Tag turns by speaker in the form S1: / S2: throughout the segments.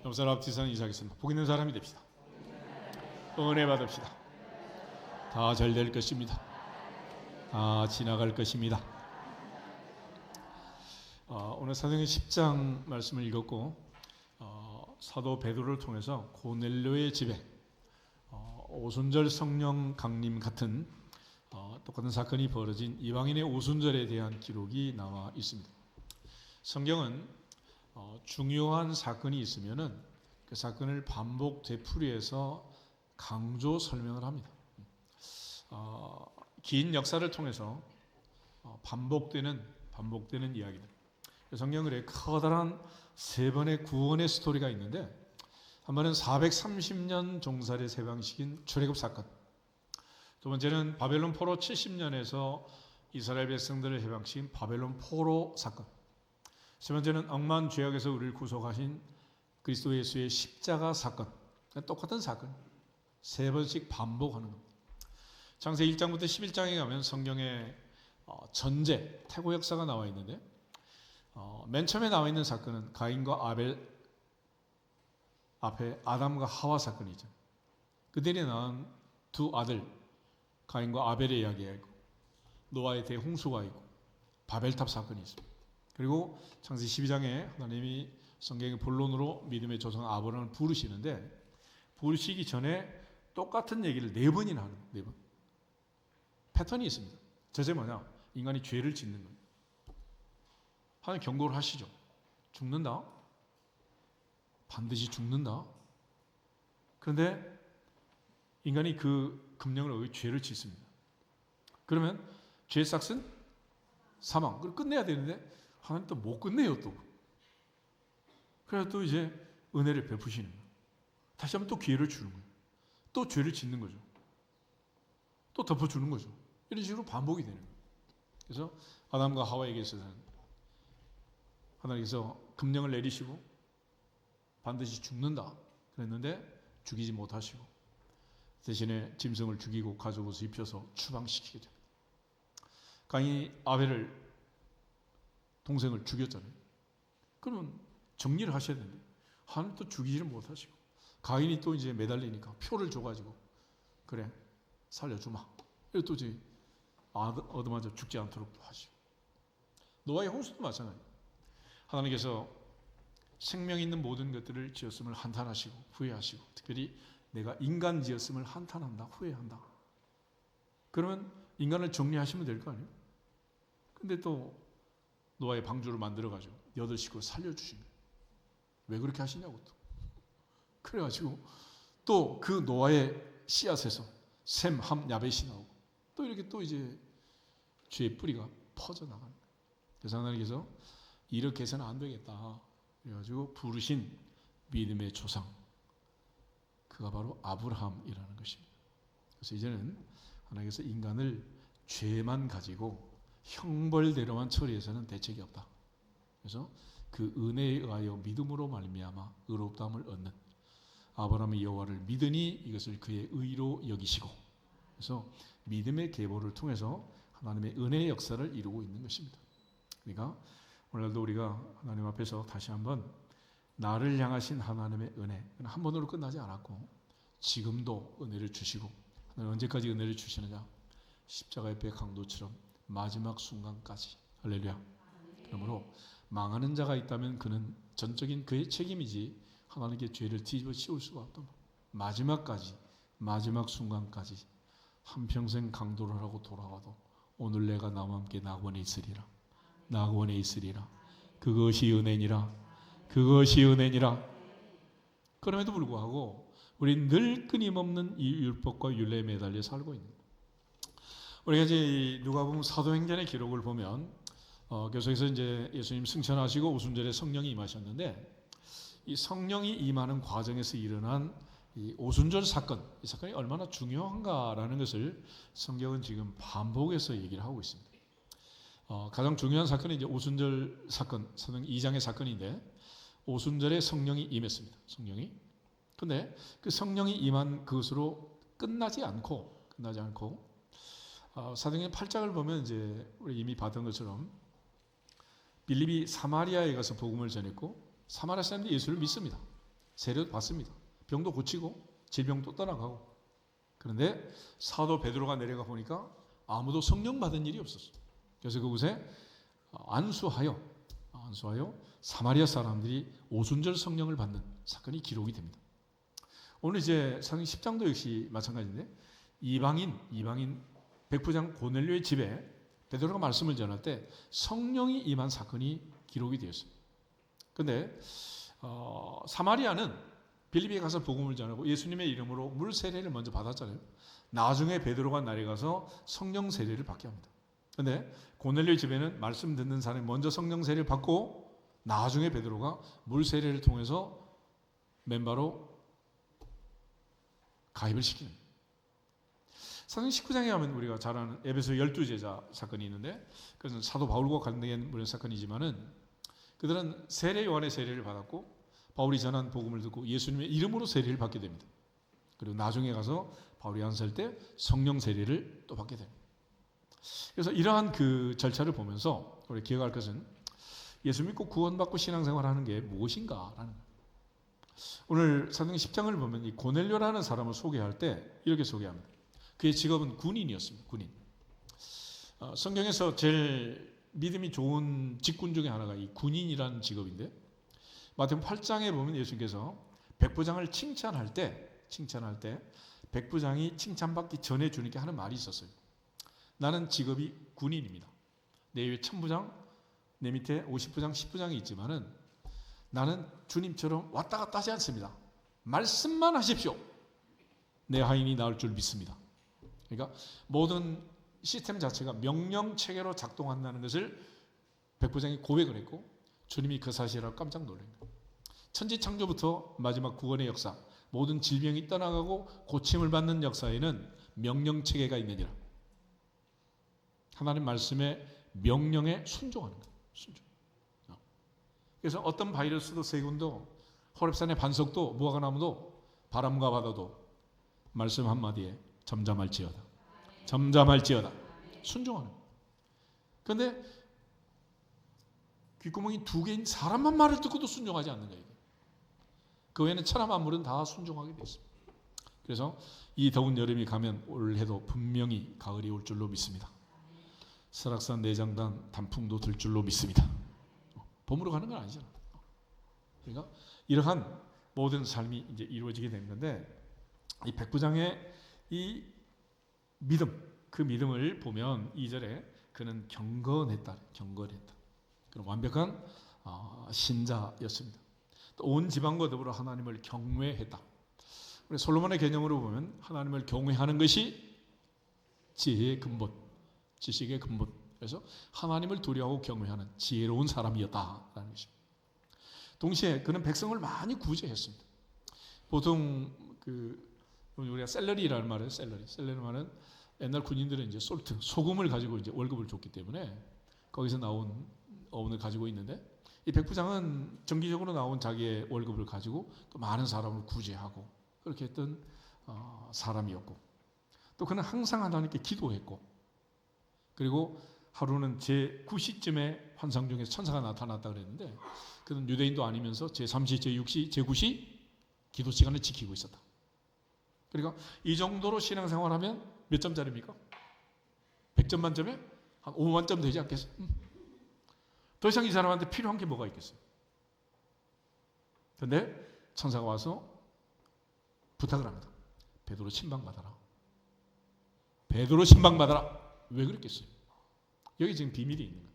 S1: 영사를 앞뒤서는 이사하겠습니다. 복 있는 사람이 됩시다. 은혜 받읍시다. 다 잘 될 것입니다. 다 지나갈 것입니다. 오늘 사도행전 10장 말씀을 읽었고 사도 베드로를 통해서 고넬료의 집에 오순절 성령 강림 같은 똑같은 사건이 벌어진 이방인의 오순절에 대한 기록이 나와 있습니다. 성경은 중요한 사건이 있으면은 그 사건을 반복 되풀이해서 강조 설명을 합니다. 긴 역사를 통해서 반복되는 이야기들. 성경에 커다란 세 번의 구원의 스토리가 있는데, 한 번은 430년 종살이 세방식인 출애굽 사건, 두 번째는 바벨론 포로 70년에서 이스라엘 백성들을 해방시킨 바벨론 포로 사건, 세 번째는 억만 죄악에서 우리를 구속하신 그리스도 예수의 십자가 사건. 똑같은 사건 세 번씩 반복하는 겁니다. 창세기 1장부터 11장에 가면 성경에 전제, 태고 역사가 나와 있는데, 맨 처음에 나와 있는 사건은 가인과 아벨 앞에 아담과 하와 사건이죠. 그들이 낳은 두 아들 가인과 아벨의 이야기가 있고, 노아의 대홍수가 있고, 바벨탑 사건이 있습니다. 그리고 창세기 12장에 하나님이 성경의 본론으로 믿음의 조상 아브라함을 부르시는데, 부르시기 전에 똑같은 얘기를 네 번이나 하는 거예요. 네 번. 패턴이 있습니다. 첫째 뭐냐? 인간이 죄를 짓는 거예요. 하나님 경고를 하시죠. 죽는다. 반드시 죽는다. 그런데 인간이 그 금령을 어기 죄를 짓습니다. 그러면 죄의 삭은 사망. 그걸 끝내야 되는데 하나님 또 못 끝내요 또. 그래서 또 이제 은혜를 베푸시는 거예요. 다시 한번 또 기회를 주는 거예요. 또 죄를 짓는 거죠. 또 덮어주는 거죠. 이런 식으로 반복이 되는 거예요. 그래서 아담과 하와에게 있어서는 하나님께서 금령을 내리시고 반드시 죽는다 그랬는데 죽이지 못하시고 대신에 짐승을 죽이고 가죽옷을 입혀서 추방시키게 됩니다. 가인이 아벨을 동생을 죽였잖아요. 그러면 정리를 하셔야 되는데 하나님 또 죽이지를 못하시고, 가인이 또 이제 매달리니까 표를 줘가지고 그래 살려주마. 이렇게 또 이제 얻어맞아 죽지 않도록 또 하시고, 노아의 홍수도 마찬가지. 하나님께서 생명 있는 모든 것들을 지었음을 한탄하시고 후회하시고, 특별히 내가 인간 지었음을 한탄한다, 후회한다. 그러면 인간을 정리하시면 될 거 아니에요? 근데 또 노아의 방주를 만들어가지고 8식구 살려주신 거예요. 왜 그렇게 하시냐고 또. 그래가지고 또 그 노아의 씨앗에서 셈, 함, 야벳이 나오고, 또 이렇게 또 이제 죄의 뿌리가 퍼져나가는 거예요. 그래서 하나님께서 이렇게 해서는 안 되겠다. 그래가지고 부르신 믿음의 조상, 그가 바로 아브라함이라는 것입니다. 그래서 이제는 하나님께서 인간을 죄만 가지고 형벌대로만 처리해서는 대책이 없다. 그래서 그 은혜에 의하여 믿음으로 말미암아 의롭다함을 얻는, 아브라함이 여호와를 믿으니 이것을 그의 의로 여기시고, 그래서 믿음의 계보를 통해서 하나님의 은혜의 역사를 이루고 있는 것입니다. 그러니까 오늘도 우리가 하나님 앞에서 다시 한번 나를 향하신 하나님의 은혜, 한 번으로 끝나지 않았고 지금도 은혜를 주시고, 하나님 언제까지 은혜를 주시느냐? 십자가 옆에 강도처럼 마지막 순간까지. 할렐루야. 그러므로 망하는 자가 있다면 그는 전적인 그의 책임이지 하나님께 죄를 뒤집어 씌울 수가 없다. 마지막까지, 마지막 순간까지 한평생 강도를 하고 돌아가도 오늘 내가 나와 함께 낙원에 있으리라. 낙원에 있으리라. 그것이 은혜니라. 그것이 은혜니라. 그럼에도 불구하고 우리는 늘 끊임없는 이 율법과 율례에 매달려 살고 있는 거예요. 우리가 이제 누가복음 사도행전의 기록을 보면 계속해서 이제 예수님 승천하시고 오순절에 성령이 임하셨는데, 이 성령이 임하는 과정에서 일어난 이 오순절 사건, 이 사건이 얼마나 중요한가라는 것을 성경은 지금 반복해서 얘기를 하고 있습니다. 가장 중요한 사건이 이제 오순절 사건, 사도행전 2장의 사건인데, 오순절에 성령이 임했습니다. 성령이. 근데 그 성령이 임한 그것으로 끝나지 않고 사도행전 8장을 보면 이제 우리 이미 봤던 것처럼 빌립이 사마리아에 가서 복음을 전했고, 사마리아 사람들이 예수를 믿습니다. 세례도 받습니다. 병도 고치고 질병도 떠나가고. 그런데 사도 베드로가 내려가 보니까 아무도 성령 받은 일이 없었어요. 그래서 그곳에 안수하여 사마리아 사람들이 오순절 성령을 받는 사건이 기록이 됩니다. 오늘 이제 사도행 10장도 역시 마찬가지인데 이방인 백부장 고넬료의 집에 베드로가 말씀을 전할 때 성령이 임한 사건이 기록이 되었어요. 그런데 사마리아는 빌립비에 가서 복음을 전하고 예수님의 이름으로 물 세례를 먼저 받았잖아요. 나중에 베드로가 내려가서 성령 세례를 받게 합니다. 그런데 고넬료의 집에는 말씀 듣는 사람이 먼저 성령 세례를 받고 나중에 베드로가 물 세례를 통해서 멤버로 가입을 시키는 거예요. 사도행 19장에 하면 우리가 잘 아는 에베소 12제자 사건이 있는데 그것은 사도 바울과 관련된 물론 사건이지만은 그들은 세례 요한의 세례를 받았고 바울이 전한 복음을 듣고 예수님의 이름으로 세례를 받게 됩니다. 그리고 나중에 가서 바울이 안수할 때 성령 세례를 또 받게 됩니다. 그래서 이러한 그 절차를 보면서 우리 기억할 것은 예수 믿고 구원받고 신앙생활하는 게 무엇인가라는 거예요. 오늘 사도행 10장을 보면 이 고넬료라는 사람을 소개할 때 이렇게 소개합니다. 그의 직업은 군인이었습니다. 군인. 성경에서 제일 믿음이 좋은 직군 중에 하나가 이 군인이라는 직업인데 마태복음 8장에 보면 예수님께서 백부장을 칭찬할 때 백부장이 칭찬받기 전에 주님께 하는 말이 있었어요. 나는 직업이 군인입니다. 내 위에 천부장, 내 밑에 50부장, 10부장이 있지만은 나는 주님처럼 왔다 갔다 하지 않습니다. 말씀만 하십시오. 내 하인이 나을 줄 믿습니다. 그러니까 모든 시스템 자체가 명령 체계로 작동한다는 것을 백부장이 고백을 했고 주님이 그 사실을 깜짝 놀란 거예요. 천지 창조부터 마지막 구원의 역사, 모든 질병이 떠나가고 고침을 받는 역사에는 명령 체계가 있느니라. 하나님 말씀의 명령에 순종하는 거예요. 순종. 그래서 어떤 바이러스도 세균도 호렙산의 반석도 무화과나무도 바람과 바다도 말씀 한마디에 잠잠할지어다. 잠잠할지어다. 순종하는 거예요. 그런데 귓구멍이 2개인 사람만 말을 듣고도 순종하지 않는 거예요. 그 외에는 천하 만물은 다 순종하게 되어 있습니다. 그래서 이 더운 여름이 가면 올해도 분명히 가을이 올 줄로 믿습니다. 설악산 내장단 단풍도 들 줄로 믿습니다. 봄으로 가는 건 아니잖아. 그러니까 이러한 모든 삶이 이제 이루어지게 된 건데 이 백부장의 이 믿음, 그 믿음을 보면 2절에 그는 경건했다. 그런 완벽한 신자였습니다. 또 온 지방과 더불어 하나님을 경외했다. 우리 솔로몬의 개념으로 보면 하나님을 경외하는 것이 지혜의 근본, 지식의 근본. 그래서 하나님을 두려워하고 경외하는 지혜로운 사람이었다라는 것입니다. 동시에 그는 백성을 많이 구제했습니다. 보통 우리가 샐러리라는 말은 샐러리 말은 옛날 군인들은 이제 솔트, 소금을 가지고 이제 월급을 줬기 때문에 거기서 나온 어원을 가지고 있는데 이 백부장은 정기적으로 나온 자기의 월급을 가지고 또 많은 사람을 구제하고 그렇게 했던 사람이었고 또 그는 항상 하나님께 기도했고 그리고 하루는 제9시쯤에 환상 중에 천사가 나타났다 그랬는데 그는 유대인도 아니면서 제3시, 제6시, 제9시 기도 시간을 지키고 있었다. 그러니까 이 정도로 신앙생활하면 몇 점짜리입니까? 100점 만점에 한 5만 점 되지 않겠어요? 더 이상 이 사람한테 필요한 게 뭐가 있겠어요? 그런데 천사가 와서 부탁을 합니다. 베드로 신방받아라. 베드로 신방받아라. 왜 그랬겠어요? 여기 지금 비밀이 있는 거예요.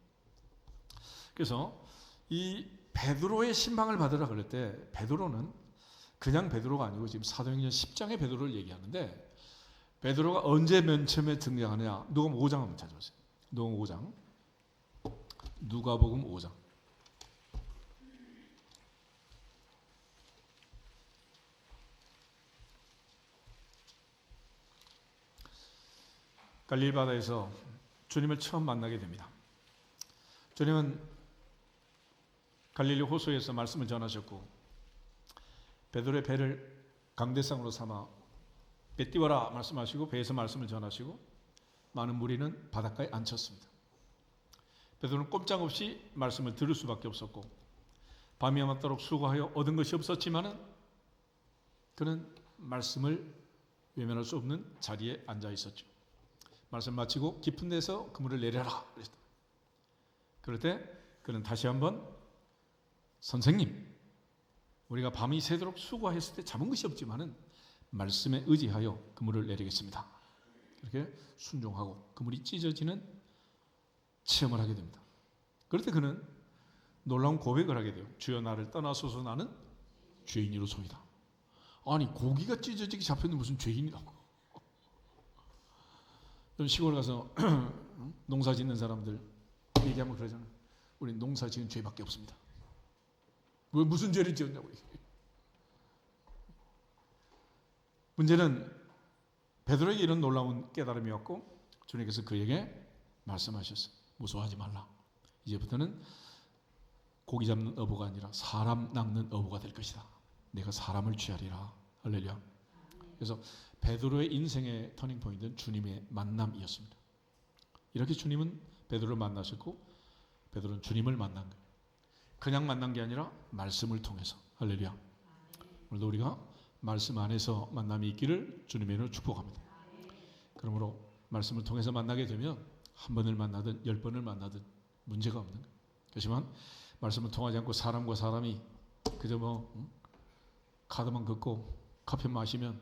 S1: 그래서 이 베드로의 신방을 받으라 그럴 때 베드로는 그냥 베드로가 아니고 지금 사도행전 10장의 베드로를 얘기하는데 베드로가 언제 맨 처음에 등장하느냐? 누가복음 5장 한번 찾아보세요. 누가복음 5장. 누가복음 5장. 갈릴리 바다에서 주님을 처음 만나게 됩니다. 주님은 갈릴리 호수에서 말씀을 전하셨고 베드로의 배를 강대상으로 삼아 배 띄워라 말씀하시고 배에서 말씀을 전하시고 많은 무리는 바닷가에 앉혔습니다. 베드로는 꼼짝없이 말씀을 들을 수밖에 없었고 밤이 야맞도록 수고하여 얻은 것이 없었지만은 그는 말씀을 외면할 수 없는 자리에 앉아 있었죠. 말씀 마치고 깊은 데서 그물을 내려라 그랬다. 그럴 때 그는 다시 한번 선생님, 우리가 밤이 새도록 수고했을 때 잡은 것이 없지만은 말씀에 의지하여 그물을 내리겠습니다. 이렇게 순종하고 그물이 찢어지는 체험을 하게 됩니다. 그럴 때 그는 놀라운 고백을 하게 돼요. 주여 나를 떠나소서 나는 죄인이로소이다. 아니 고기가 찢어지게 잡혔는데 무슨 죄인이라고. 시골 가서 농사 짓는 사람들 얘기하면 그러잖아요. 우리 농사 지은 죄밖에 없습니다. 왜 무슨 죄를 지었냐고. 문제는 베드로에게 이런 놀라운 깨달음이 왔고 주님께서 그에게 말씀하셨어요. 무서워하지 말라. 이제부터는 고기 잡는 어부가 아니라 사람 낚는 어부가 될 것이다. 내가 사람을 취하리라. 할렐루야. 그래서 베드로의 인생의 터닝포인트는 주님의 만남이었습니다. 이렇게 주님은 베드로를 만나셨고 베드로는 주님을 만난 거예요. 그냥 만난 게 아니라 말씀을 통해서. 할렐루야. 오늘도 우리가 말씀 안에서 만남이 있기를 주님의 이름으로 축복합니다. 그러므로 말씀을 통해서 만나게 되면 한 번을 만나든 10번을 만나든 문제가 없는 거예요. 그렇지만 말씀을 통하지 않고 사람과 사람이 그저 카드만 긋고 커피 마시면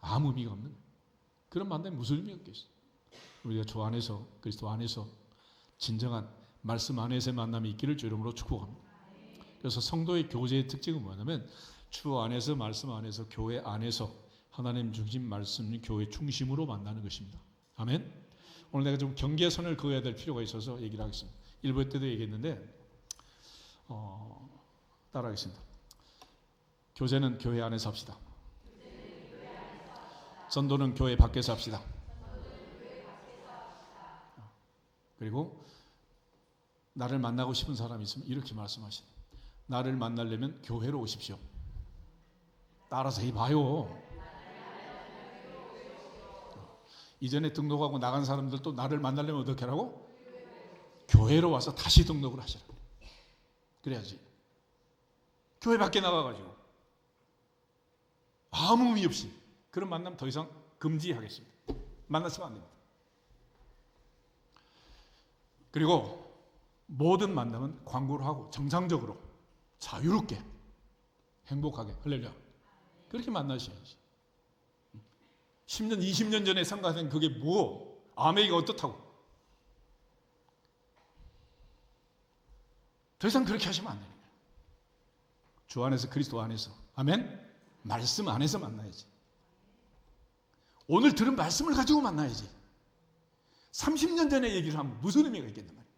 S1: 아무 의미가 없는 거예요. 그런 만남이 무슨 의미가 있겠어요. 우리가 주 안에서 그리스도 안에서 진정한 말씀 안에서의 만남이 있기를 주 이름으로 축복합니다. 그래서 성도의 교제의 특징은 뭐냐면 주 안에서 말씀 안에서 교회 안에서 하나님 중심 말씀 교회 중심으로 만나는 것입니다. 아멘. 오늘 내가 좀 경계선을 그어야 될 필요가 있어서 얘기를 하겠습니다. 일부 때도 얘기했는데 따라하겠습니다. 교제는 교회 안에서 합시다. 전도는 교회 밖에서 합시다. 그리고 나를 만나고 싶은 사람이 있으면 이렇게 말씀하시네. 나를 만나려면 교회로 오십시오. 따라서 해봐요. 이전에 등록하고 나간 사람들도 나를 만나려면 어떻게 하라고? 교회로 와서 다시 등록을 하시라. 그래야지. 교회 밖에 나가가지고 아무 의미 없이 그런 만남 더 이상 금지하겠습니다. 만나시면 안 됩니다. 그리고 모든 만남은 광고를 하고 정상적으로 자유롭게 행복하게 할렐루야 그렇게 만나셔야지. 10년 20년 전에 생각하던 그게 뭐 아메이가 어떻다고 더 이상 그렇게 하시면 안 됩니다. 주 안에서 그리스도 안에서 아멘. 말씀 안에서 만나야지. 오늘 들은 말씀을 가지고 만나야지. 30년 전에 얘기를 하면 무슨 의미가 있겠단 말이에요.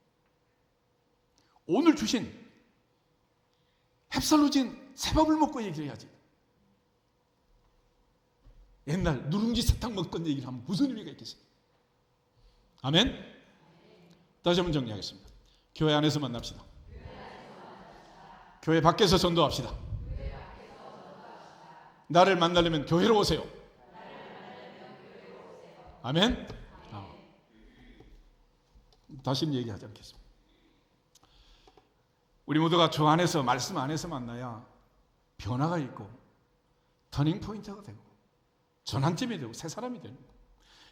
S1: 오늘 주신 햅쌀로 진 새밥을 먹고 얘기를 해야지. 옛날 누룽지 사탕 먹던 얘기를 하면 무슨 의미가 있겠어요. 아멘. 다시 한번 정리하겠습니다. 교회 안에서 만납시다. 교회 밖에서 전도합시다. 나를 만나려면 교회로 오세요. 아멘. 다시는 얘기하지 않겠습니다. 우리 모두가 주 안에서 말씀 안에서 만나야 변화가 있고 터닝 포인트가 되고 전환점이 되고 새 사람이 되는 거예요.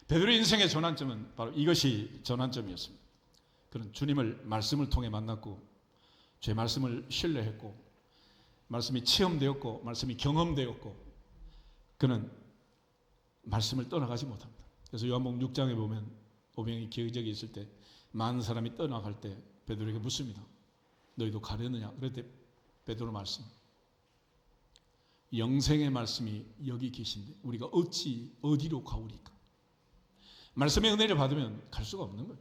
S1: 베드로 인생의 전환점은 바로 이것이 전환점이었습니다. 그는 주님을 말씀을 통해 만났고 제 말씀을 신뢰했고 말씀이 체험되었고 말씀이 경험되었고 그는 말씀을 떠나가지 못합니다. 그래서 요한복음 6장에 보면 오병이 기적이 있을 때 많은 사람이 떠나갈 때 베드로에게 묻습니다. 너희도 가려느냐? 그럴 때 베드로 말씀 영생의 말씀이 여기 계신데 우리가 어디로 가오리까? 말씀의 은혜를 받으면 갈 수가 없는 거예요.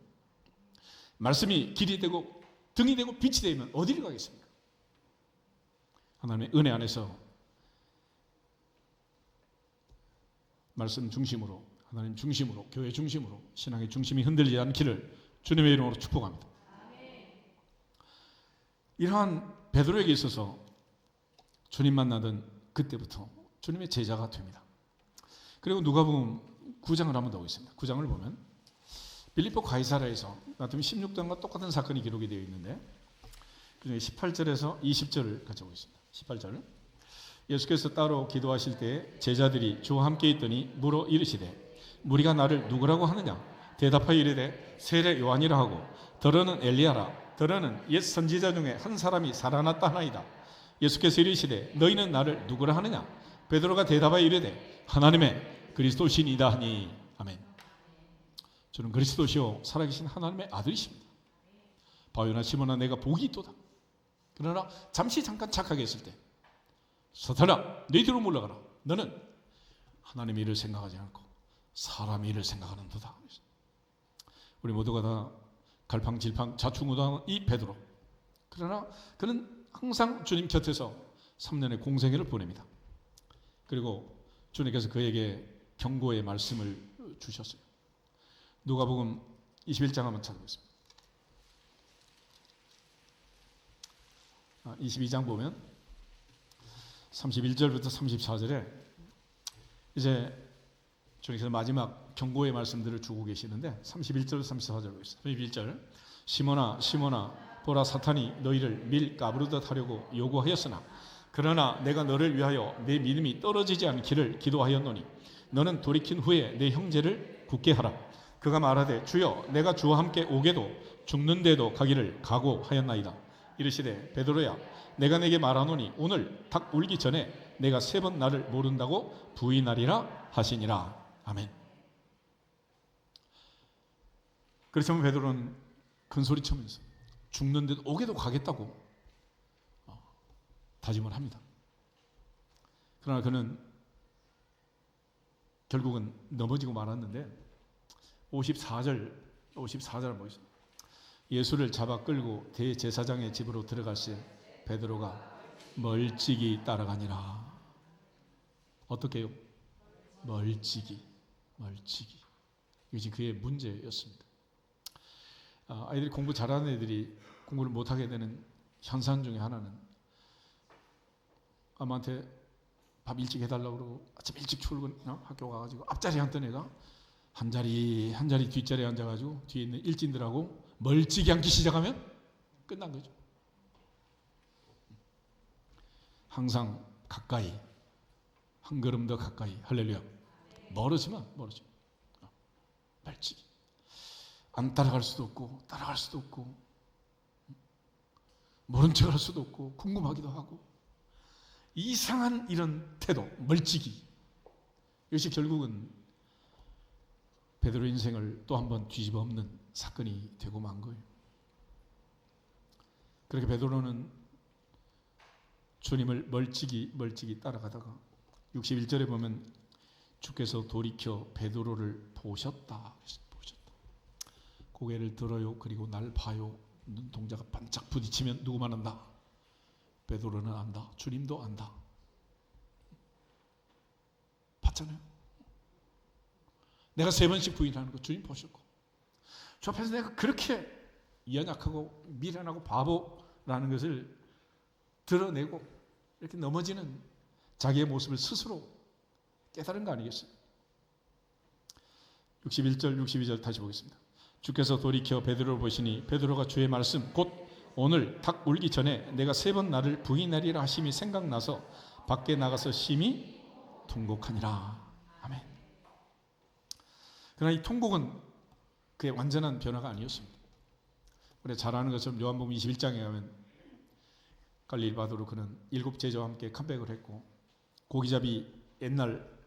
S1: 말씀이 길이 되고 등이 되고 빛이 되면 어디를 가겠습니까? 하나님의 은혜 안에서 말씀 중심으로 하나님 중심으로 교회 중심으로 신앙의 중심이 흔들리지 않기를 주님의 이름으로 축복합니다. 이러한 베드로에게 있어서 주님 만나던 그때부터 주님의 제자가 됩니다. 그리고 누가복음 9장을 한번 더 보겠습니다. 9장을 보면 빌립보 가이사랴에서 나타난 16장과 똑같은 사건이 기록이 되어 있는데 그중에 18절에서 20절을 같이 보겠습니다. 18절 예수께서 따로 기도하실 때 제자들이 주와 함께 있더니 물어 이르시되 무리가 나를 누구라고 하느냐? 대답하여 이르되 세례 요한이라 하고 더러는 엘리야라 더러는 옛 선지자 중에 한 사람이 살아났다 하나이다. 예수께서 이르시되 너희는 나를 누구라 하느냐? 베드로가 대답하여 이르되 하나님의 그리스도시니이다 하니. 아멘. 저는 그리스도시요 살아계신 하나님의 아들이십니다. 바요나 시몬아 내가 복이 있도다. 그러나 잠시 잠깐 착하게 했을 때 사탄아 내 뒤로 물러가라. 너는 하나님의 일을 생각하지 않고 사람의 일을 생각하는도다. 우리 모두가 다 갈팡질팡 자충우동한 이 베드로. 그러나 그는 항상 주님 곁에서 3년의 공생애를 보냅니다. 그리고 주님께서 그에게 경고의 말씀을 주셨어요. 누가복음 21장 한번 찾아보겠습니다. 22장 보면 31절부터 34절에 이제 주님께서 마지막 경고의 말씀들을 주고 계시는데 31절 34절 보겠습니다. 31절 시몬아 시몬아 보라 사탄이 너희를 밀 까부르듯 하려고 요구하였으나 그러나 내가 너를 위하여 내 믿음이 떨어지지 않기를 기도하였노니 너는 돌이킨 후에 내 형제를 굳게 하라. 그가 말하되 주여 내가 주와 함께 오게도 죽는데도 가기를 각오하였나이다. 이르시되 베드로야 내가 내게 말하노니 오늘 닭 울기 전에 내가 3번 나를 모른다고 부인하리라 하시니라. 아멘. 그렇지만 베드로는 큰 소리 치면서 죽는데도 오게도 가겠다고 다짐을 합니다. 그러나 그는 결국은 넘어지고 말았는데 54절 보겠습니다. 예수를 잡아 끌고 대제사장의 집으로 들어갈새 베드로가 멀찍이 따라가니라. 어떻게 해요? 멀찍이. 이것이 그의 문제였습니다. 아이들이 공부 잘하는 애들이 공부를 못하게 되는 현상 중에 하나는 아마한테 밥 일찍 해달라고 그러고 아침 일찍 출근 학교 가가지고 앞자리에 앉던 애가 한 자리 뒷자리에 앉아가지고 뒤에 있는 일진들하고 멀찍이 앉기 시작하면 끝난 거죠. 항상 가까이, 한 걸음 더 가까이. 할렐루야. 멀어지면 멀찍이. 안 따라갈 수도 없고 따라갈 수도 없고 모른 척할 수도 없고 궁금하기도 하고 이상한 이런 태도, 멀찍이. 이것이 결국은 베드로 인생을 또 한 번 뒤집어 엎는 사건이 되고 만 거예요. 그렇게 베드로는 주님을 멀찍이 따라가다가 61절에 보면 주께서 돌이켜 베드로를 보셨다. 고개를 들어요. 그리고 날 봐요. 눈동자가 반짝 부딪히면 누구만 안다? 베드로는 안다. 주님도 안다. 봤잖아요. 내가 3번씩 부인하는 거 주님 보셨고 저 앞에서 내가 그렇게 연약하고 미련하고 바보라는 것을 드러내고 이렇게 넘어지는 자기의 모습을 스스로 깨달은 거 아니겠어요? 61절 62절 다시 보겠습니다. 주께서 돌이켜 베드로를 보시니 베드로가 주의 말씀 곧 오늘 닭 울기 전에 내가 3번 나를 부인하리라 하심이 생각나서 밖에 나가서 심히 통곡하니라. 아멘. 그러나 이 통곡은 그의 완전한 변화가 아니었습니다. 우리가 잘 아는 것처럼 요한복음 21장에 가면 갈릴리 바다로 그는 7 제자와 함께 컴백을 했고 고기잡이 옛날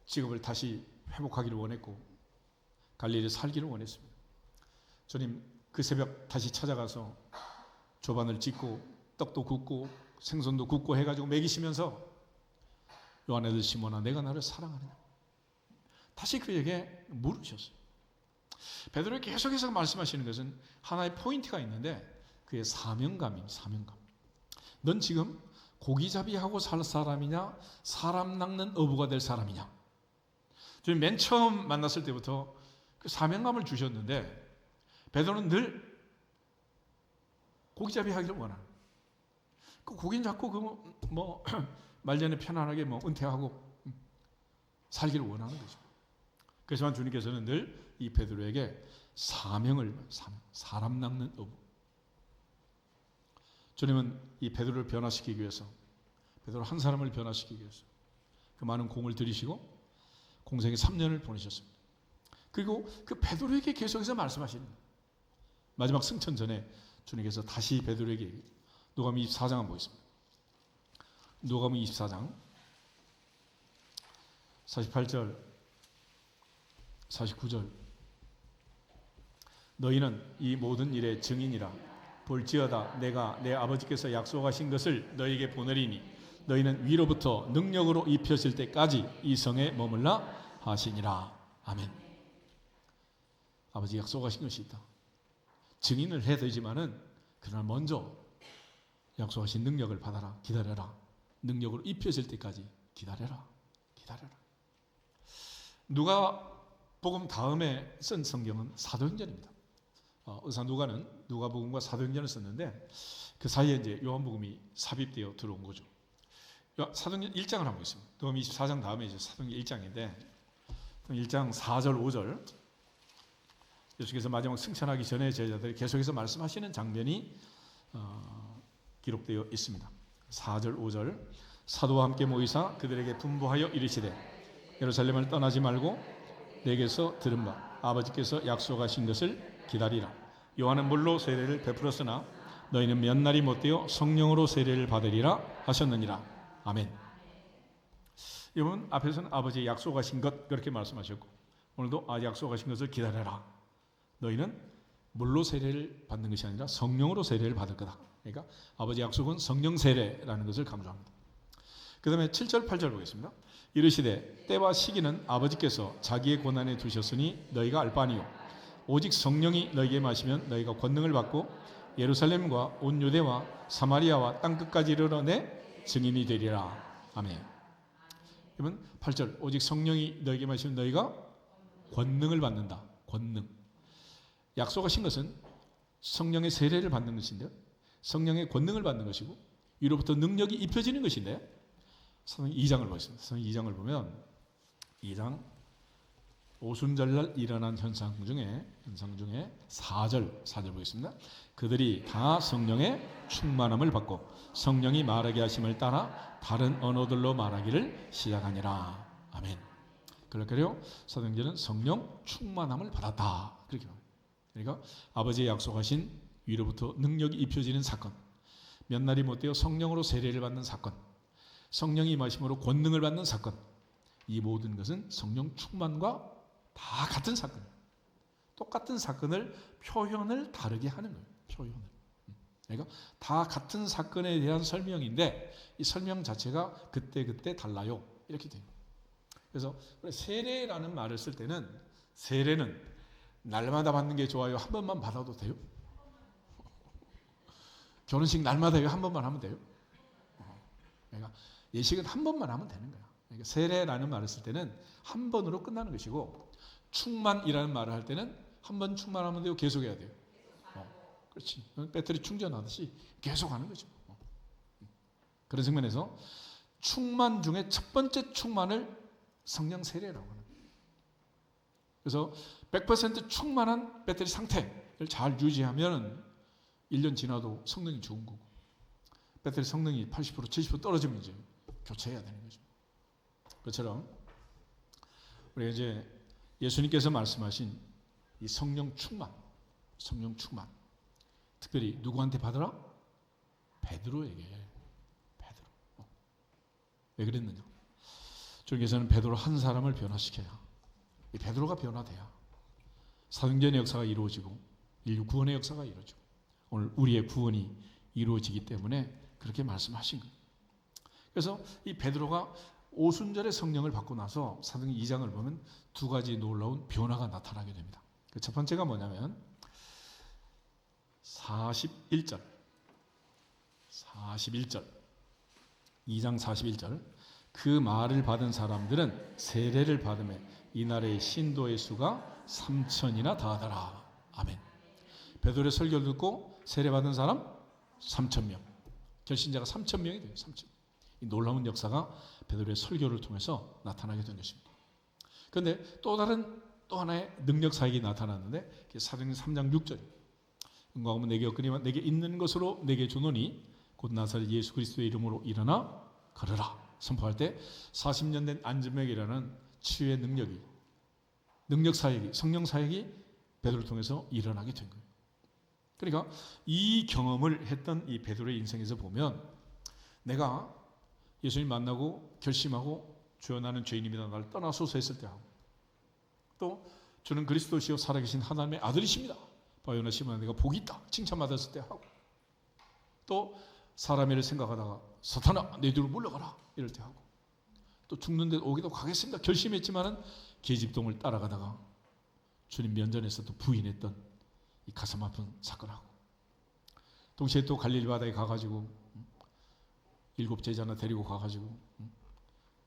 S1: 직업을 다시 회복하기를 원했고 갈릴리에 살기를 원했습니다. 주님 그 새벽 다시 찾아가서 조반을 찢고 떡도 굽고 생선도 굽고 해가지고 먹이시면서 요한의 아들 시몬아 내가 나를 사랑하느냐 다시 그에게 물으셨어요. 베드로에게 계속해서 말씀하시는 것은 하나의 포인트가 있는데 그의 사명감입니다. 사명감. 넌 지금 고기잡이하고 살 사람이냐 사람 낚는 어부가 될 사람이냐. 저는 맨 처음 만났을 때부터 그 사명감을 주셨는데 베드로는 늘 고기잡이 하기를 원하는. 그 고기는 잡고 말년에 편안하게 은퇴하고 살기를 원하는 거죠. 그렇지만 주님께서는 늘 이 베드로에게 사람 낚는 어부. 주님은 이 베드로를 변화시키기 위해서 베드로 한 사람을 변화시키기 위해서 그 많은 공을 들이시고 공생의 3년을 보내셨습니다. 그리고 그 베드로에게 계속해서 말씀하시는 거예요. 마지막 승천 전에 주님께서 다시 베드로에게 누가복음 24장 한번 보겠습니다. 누가복음 24장 48절 49절 너희는 이 모든 일의 증인이라. 볼지어다 내가 내 아버지께서 약속하신 것을 너희에게 보내리니 너희는 위로부터 능력으로 입혀질 때까지 이 성에 머물라 하시니라. 아멘. 아버지 약속하신 것이 있다. 증인을 해야 되지만은 그러나 먼저 약속하신 능력을 받아라. 기다려라. 능력으로 입혀질 때까지 기다려라. 기다려라. 누가복음 다음에 쓴 성경은 사도행전입니다. 의사 누가는 누가복음과 사도행전을 썼는데 그 사이에 이제 요한복음이 삽입되어 들어온 거죠. 사도행전 1장을 한번 보겠습니다. 누가복음 24장 다음에 이제 사도행전 1장인데 1장 4절 5절 예수께서 마지막 승천하기 전에 제자들이 계속해서 말씀하시는 장면이 기록되어 있습니다. 4절 5절 사도와 함께 모이사 그들에게 분부하여 이르시되 예루살렘을 떠나지 말고 내게서 들은 바 아버지께서 약속하신 것을 기다리라. 요한은 물로 세례를 베풀었으나 너희는 몇 날이 못되어 성령으로 세례를 받으리라 하셨느니라. 아멘. 여러분 앞에서는 아버지의 약속하신 것 그렇게 말씀하셨고 오늘도 약속하신 것을 기다려라. 너희는 물로 세례를 받는 것이 아니라 성령으로 세례를 받을 거다. 그러니까 아버지 약속은 성령 세례라는 것을 강조합니다. 그 다음에 7절 8절 보겠습니다. 이르시되 때와 시기는 아버지께서 자기의 권한에 두셨으니 너희가 알 바 아니요 오직 성령이 너희에게 마시면 너희가 권능을 받고 예루살렘과 온 유대와 사마리아와 땅끝까지 이르러 내 증인이 되리라. 아멘. 여러분 8절 오직 성령이 너희에게 마시면 너희가 권능을 받는다. 권능. 약속하신 것은 성령의 세례를 받는 것인데요. 성령의 권능을 받는 것이고 위로부터 능력이 입혀지는 것인데 성경 2장을 보겠습니다. 성경 2장을 보면 2장 오순절날 일어난 현상 중에 4절 보겠습니다. 그들이 다 성령의 충만함을 받고 성령이 말하게 하심을 따라 다른 언어들로 말하기를 시작하니라. 아멘. 그렇게요. 사도행전은 성령 충만함을 받았다. 그렇게 말합니다. 그러니까 아버지의 약속하신 위로부터 능력이 입혀지는 사건, 몇 날이 못되어 성령으로 세례를 받는 사건, 성령이 임하심으로 권능을 받는 사건, 이 모든 것은 성령 충만과 다 같은 사건, 똑같은 사건을 표현을 다르게 하는 거예요. 표현을. 그러니까 다 같은 사건에 대한 설명인데 이 설명 자체가 그때 달라요. 이렇게 됩니다. 그래서 세례라는 말을 쓸 때는 세례는 날마다 받는 게 좋아요? 한 번만 받아도 돼요? 결혼식 날마다 한 번만 하면 돼요? 그러니까 예식은 한 번만 하면 되는 거야. 그러니까 세례라는 말을 쓸 때는 한 번으로 끝나는 것이고 충만이라는 말을 할 때는 한 번 충만하면 돼요? 계속 해야 돼요? 그렇지. 배터리 충전하듯이 계속 하는 거죠. 그런 측면에서 충만 중에 첫 번째 충만을 성령 세례라고 하는 거예요. 그래서 100% 충만한 배터리 상태를 잘 유지하면 1년 지나도 성능이 좋은 거고 배터리 성능이 80% 70% 떨어지면 이제 교체해야 되는 거죠. 그것처럼 우리가 이제 예수님께서 말씀하신 이 성령 충만 특별히 누구한테 받으라? 베드로에게. 베드로. 왜 그랬느냐? 주님께서는 베드로 한 사람을 변화시켜야 이 베드로가 변화돼야 사도행전의 역사가 이루어지고 인류 구원의 역사가 이루어지고 오늘 우리의 구원이 이루어지기 때문에 그렇게 말씀하신 거예요. 그래서 이 베드로가 오순절에 성령을 받고 나서 사도행전 2장을 보면 두 가지 놀라운 변화가 나타나게 됩니다. 그 첫 번째가 뭐냐면 41절 2장 41절 그 말을 받은 사람들은 세례를 받음에 이날의 신도의 수가 3,000이나 다하더라. 아멘. 베드로의 설교를 듣고 세례 받은 사람 3,000명. 결신자가 3,000명이 돼요. 3,000명. 이 놀라운 역사가 베드로의 설교를 통해서 나타나게 된 것입니다. 그런데 또 하나의 능력 사역이 나타났는데 사도행전 3장 6절 응거하면 내게 얻거니와 내게 있는 것으로 내게 주노니 곧 나사렛 예수 그리스도의 이름으로 일어나 걸어라 선포할 때 40년 된 안전맥이라는 치유의 능력 사역이, 성령 사역이 베드로를 통해서 일어나게 된 거예요. 그러니까 이 경험을 했던 이 베드로의 인생에서 보면 내가 예수님 만나고 결심하고 주여 나는 죄인입니다 나를 떠나소서 했을 때 하고, 또 주는 그리스도시요 살아계신 하나님의 아들이십니다 바요나 시몬아 내가 복이 있다 칭찬받았을 때 하고, 또 사람의 일을 생각하다가 사탄아 내 뒤로 물러가라 이럴 때 하고, 또 죽는데 오기도 가겠습니다 결심했지만은 계집동을 따라가다가 주님 면전에서 또 부인했던 이 가슴 아픈 사건하고, 동시에 또 갈릴리 바다에 가가지고 7 제자나 데리고 가가지고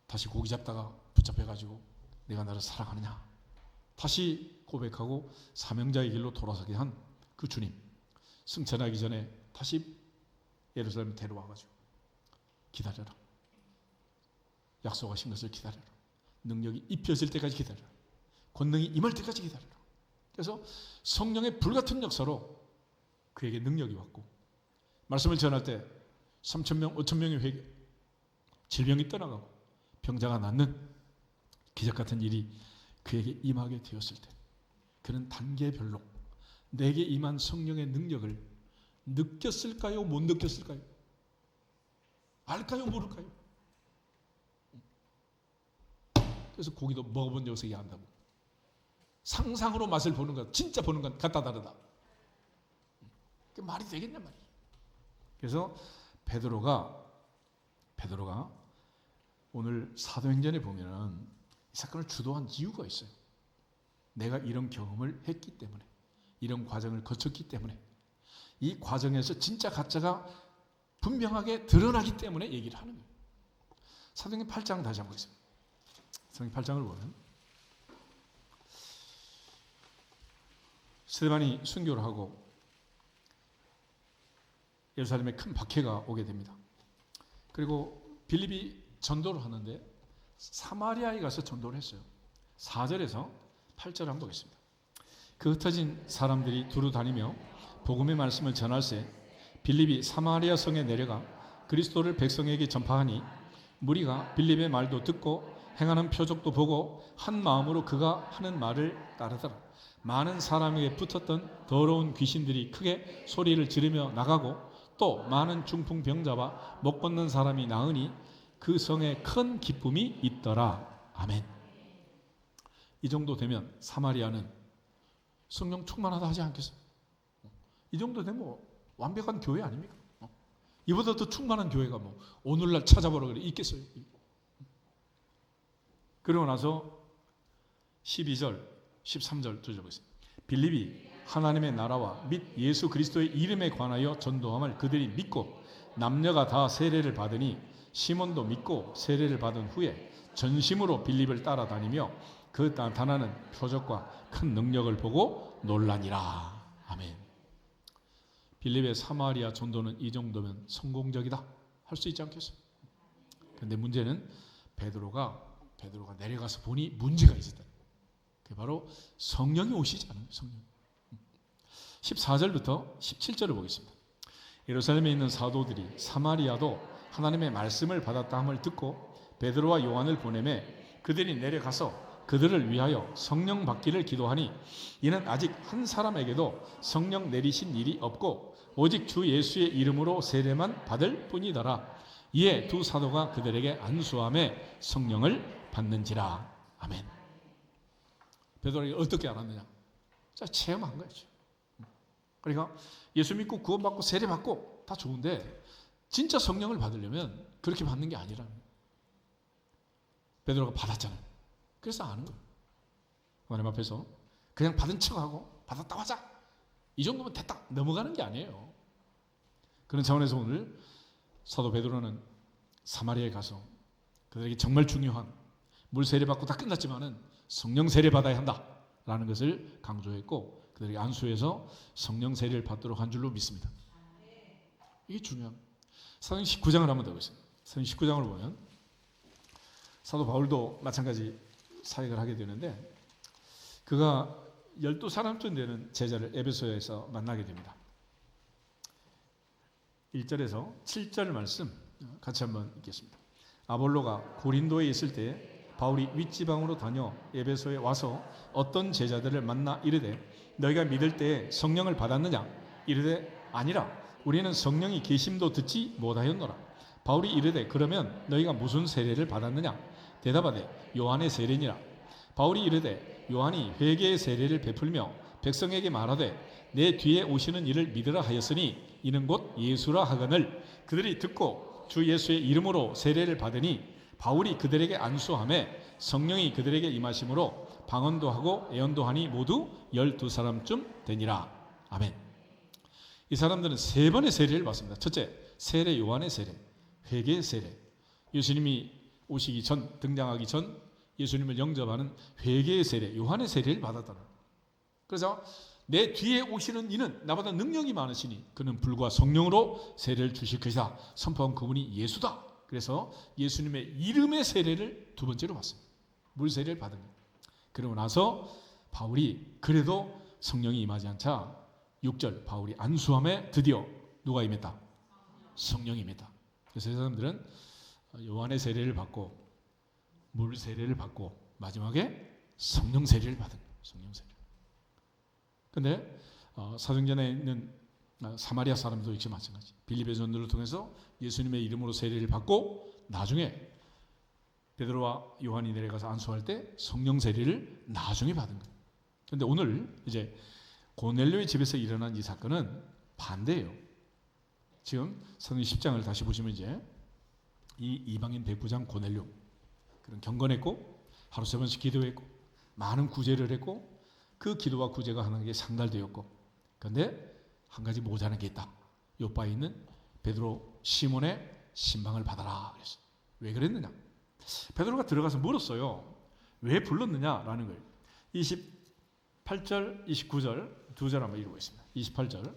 S1: 다시 고기 잡다가 붙잡혀가지고 내가 나를 사랑하느냐 다시 고백하고 사명자의 길로 돌아서게 한 그 주님, 승천하기 전에 다시 예루살렘 데려와가지고 기다려라, 약속하신 것을 기다려라, 능력이 입혀질 때까지 기다려라, 권능이 임할 때까지 기다려라. 그래서 성령의 불같은 역사로 그에게 능력이 왔고, 말씀을 전할 때 3,000명, 5,000명의 회개, 질병이 떠나가고 병자가 낫는 기적같은 일이 그에게 임하게 되었을 때 그는 단계별로 내게 임한 성령의 능력을 느꼈을까요? 못 느꼈을까요? 알까요? 모를까요? 그래서 고기도 먹어본 적이 한다고. 상상으로 맛을 보는 것, 진짜 보는 건 같다 다르다. 그게 말이 되겠냐 말이에요. 그래서 베드로가 오늘 사도행전에 보면은 이 사건을 주도한 이유가 있어요. 내가 이런 경험을 했기 때문에, 이런 과정을 거쳤기 때문에, 이 과정에서 진짜 가짜가 분명하게 드러나기 때문에 얘기를 하는 거예요. 사도행전 8장 다시 한번 보겠습니다. 사도행전 8장을 보면 스데반이 순교를 하고 예루살렘에 큰 박해가 오게 됩니다. 그리고 빌립이 전도를 하는데 사마리아에 가서 전도를 했어요. 4절에서 8절 한번 보겠습니다. 그 흩어진 사람들이 두루 다니며 복음의 말씀을 전할세 빌립이 사마리아 성에 내려가 그리스도를 백성에게 전파하니 무리가 빌립의 말도 듣고 행하는 표적도 보고 한 마음으로 그가 하는 말을 따르더라. 많은 사람에게 붙었던 더러운 귀신들이 크게 소리를 지르며 나가고 또 많은 중풍 병자와 못 걷는 사람이 나으니 그 성에 큰 기쁨이 있더라. 아멘. 이 정도 되면 사마리아는 성령 충만하다 하지 않겠어요? 이 정도 되면 완벽한 교회 아닙니까? 이보다 더 충만한 교회가 뭐 오늘날 찾아보라 그래 있겠어요? 그러고 나서 12절, 13절 들어보겠습니다. 빌립이 하나님의 나라와 및 예수 그리스도의 이름에 관하여 전도함을 그들이 믿고 남녀가 다 세례를 받으니 시몬도 믿고 세례를 받은 후에 전심으로 빌립을 따라다니며 그 나타나는 표적과 큰 능력을 보고 놀라니라. 아멘. 빌립의 사마리아 전도는 이 정도면 성공적이다 할 수 있지 않겠어요? 그런데 문제는 베드로가 내려가서 보니 문제가 있었다. 그게 바로 성령이 오시지 않아요. 성령. 14절부터 17절을 보겠습니다. 예루살렘에 있는 사도들이 사마리아도 하나님의 말씀을 받았다 함을 듣고 베드로와 요한을 보내매 그들이 내려가서 그들을 위하여 성령 받기를 기도하니 이는 아직 한 사람에게도 성령 내리신 일이 없고 오직 주 예수의 이름으로 세례만 받을 뿐이더라. 이에 두 사도가 그들에게 안수함에 성령을 받는지라. 아멘. 베드로가 어떻게 알았느냐? 자, 체험한 거죠. 그러니까 예수 믿고 구원받고 세례받고 다 좋은데 진짜 성령을 받으려면 그렇게 받는 게 아니라는 거예요. 베드로가 받았잖아요. 그래서 아는 거예요. 하나님 앞에서 그냥 받은 척하고 받았다고 하자. 이 정도면 됐다 넘어가는 게 아니에요. 그런 차원에서 오늘 사도 베드로는 사마리아에 가서 그들에게 정말 중요한 물 세례 받고 다 끝났지만은 성령 세례 받아야 한다라는 것을 강조했고 그들에게 안수해서 성령 세례를 받도록 한 줄로 믿습니다. 이게 중요한. 사도행 19장을 한번 더 보겠습니다. 사도행 19장을 보면 사도 바울도 마찬가지 사역을 하게 되는데 그가 12사람쯤 되는 제자를 에베소에서 만나게 됩니다. 1절에서 7절 말씀 같이 한번 읽겠습니다. 아볼로가 고린도에 있을 때 바울이 윗지방으로 다녀 에베소에 와서 어떤 제자들을 만나 이르되 너희가 믿을 때 성령을 받았느냐? 이르되 아니라 우리는 성령이 계심도 듣지 못하였노라. 바울이 이르되 그러면 너희가 무슨 세례를 받았느냐? 대답하되 요한의 세례니라. 바울이 이르되 요한이 회개의 세례를 베풀며 백성에게 말하되 내 뒤에 오시는 이를 믿으라 하였으니 이는 곧 예수라 하거늘 그들이 듣고 주 예수의 이름으로 세례를 받으니 바울이 그들에게 안수하매 성령이 그들에게 임하심으로 방언도 하고 예언도 하니 모두 12사람쯤 되니라. 아멘. 이 사람들은 세 번의 세례를 받습니다. 첫째, 세례 요한의 세례, 회개의 세례. 예수님이 오시기 전, 등장하기 전 예수님을 영접하는 회개의 세례, 요한의 세례를 받았다는. 그래서 내 뒤에 오시는 이는 나보다 능력이 많으시니 그는 불과 성령으로 세례를 주실 것이다. 선포한 그분이 예수다. 그래서 예수님의 이름의 세례를 두 번째로 받습니다. 물 세례를 받은 거예요. 그러고 나서 바울이 그래도 성령이 임하지 않자 6절 바울이 안수함에 드디어 누가 임했다? 성령이 임했다. 그래서 이 사람들은 요한의 세례를 받고 물 세례를 받고 마지막에 성령 세례를 받은 거예요. 성령 세례. 근데 사도행전에 있는 사마리아 사람도 역시 마찬가지. 빌립의 전도를 통해서 예수님의 이름으로 세례를 받고 나중에 베드로와 요한이 내려가서 안수할 때 성령 세례를 나중에 받은 거예요. 그런데 오늘 이제 고넬료의 집에서 일어난 이 사건은 반대예요. 지금 사도행 10장을 다시 보시면 이제 이 이방인 백부장 고넬료 그런 경건했고 하루 3번씩 기도했고 많은 구제를 했고 그 기도와 구제가 하나님께 상달되었고 그런데 한 가지 모자란 게 있다. 요바에 있는 베드로 시몬의 신방을 받아라 그랬어요. 왜 그랬느냐? 베드로가 들어가서 물었어요. 왜 불렀느냐라는 거예요. 28절, 29절 두 절 한번 읽어보겠습니다. 28절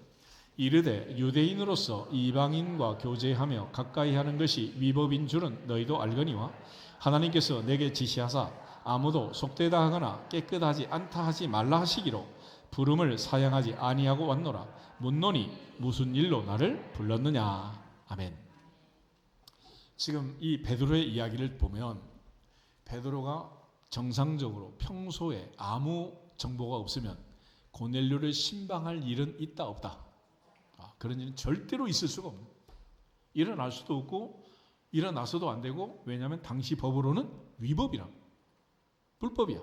S1: 이르되 유대인으로서 이방인과 교제하며 가까이 하는 것이 위법인 줄은 너희도 알거니와 하나님께서 내게 지시하사 아무도 속되다 하거나 깨끗하지 않다 하지 말라 하시기로 부름을 사양하지 아니하고 왔노라. 묻노니 무슨 일로 나를 불렀느냐. 아멘. 지금 이 베드로의 이야기를 보면 베드로가 정상적으로 평소에 아무 정보가 없으면 고넬료를 신방할 일은 있다 없다. 그런 일은 절대로 있을 수가 없는. 일어날 수도 없고 일어나서도 안 되고 왜냐하면 당시 법으로는 위법이라. 불법이야.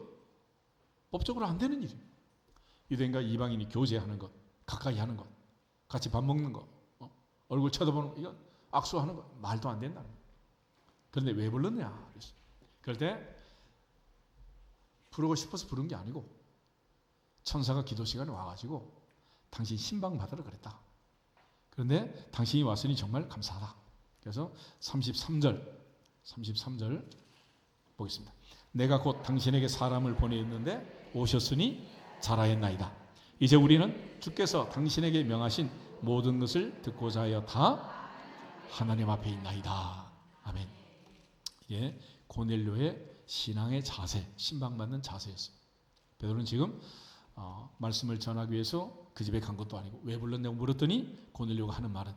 S1: 법적으로 안 되는 일이야. 유대인과 이방인이 교제하는 것, 가까이 하는 것, 같이 밥 먹는 것, 얼굴 쳐다보는 것, 이건 악수하는 것, 말도 안 된다는 거야. 그런데 왜 불렀냐? 그럴 때 부르고 싶어서 부른 게 아니고 천사가 기도 시간에 와가지고 당신 신방 받으라 그랬다. 그런데 당신이 왔으니 정말 감사하다. 그래서 33절 보겠습니다. 내가 곧 당신에게 사람을 보내었는데 오셨으니 잘하였나이다. 이제 우리는 주께서 당신에게 명하신 모든 것을 듣고자 하여 다 하나님 앞에 있나이다. 아멘. 이게 고넬료의 신앙의 자세, 신방받는 자세였어요. 베드로는 지금 말씀을 전하기 위해서 그 집에 간 것도 아니고 왜 불렀냐고 물었더니 고넬료가 하는 말은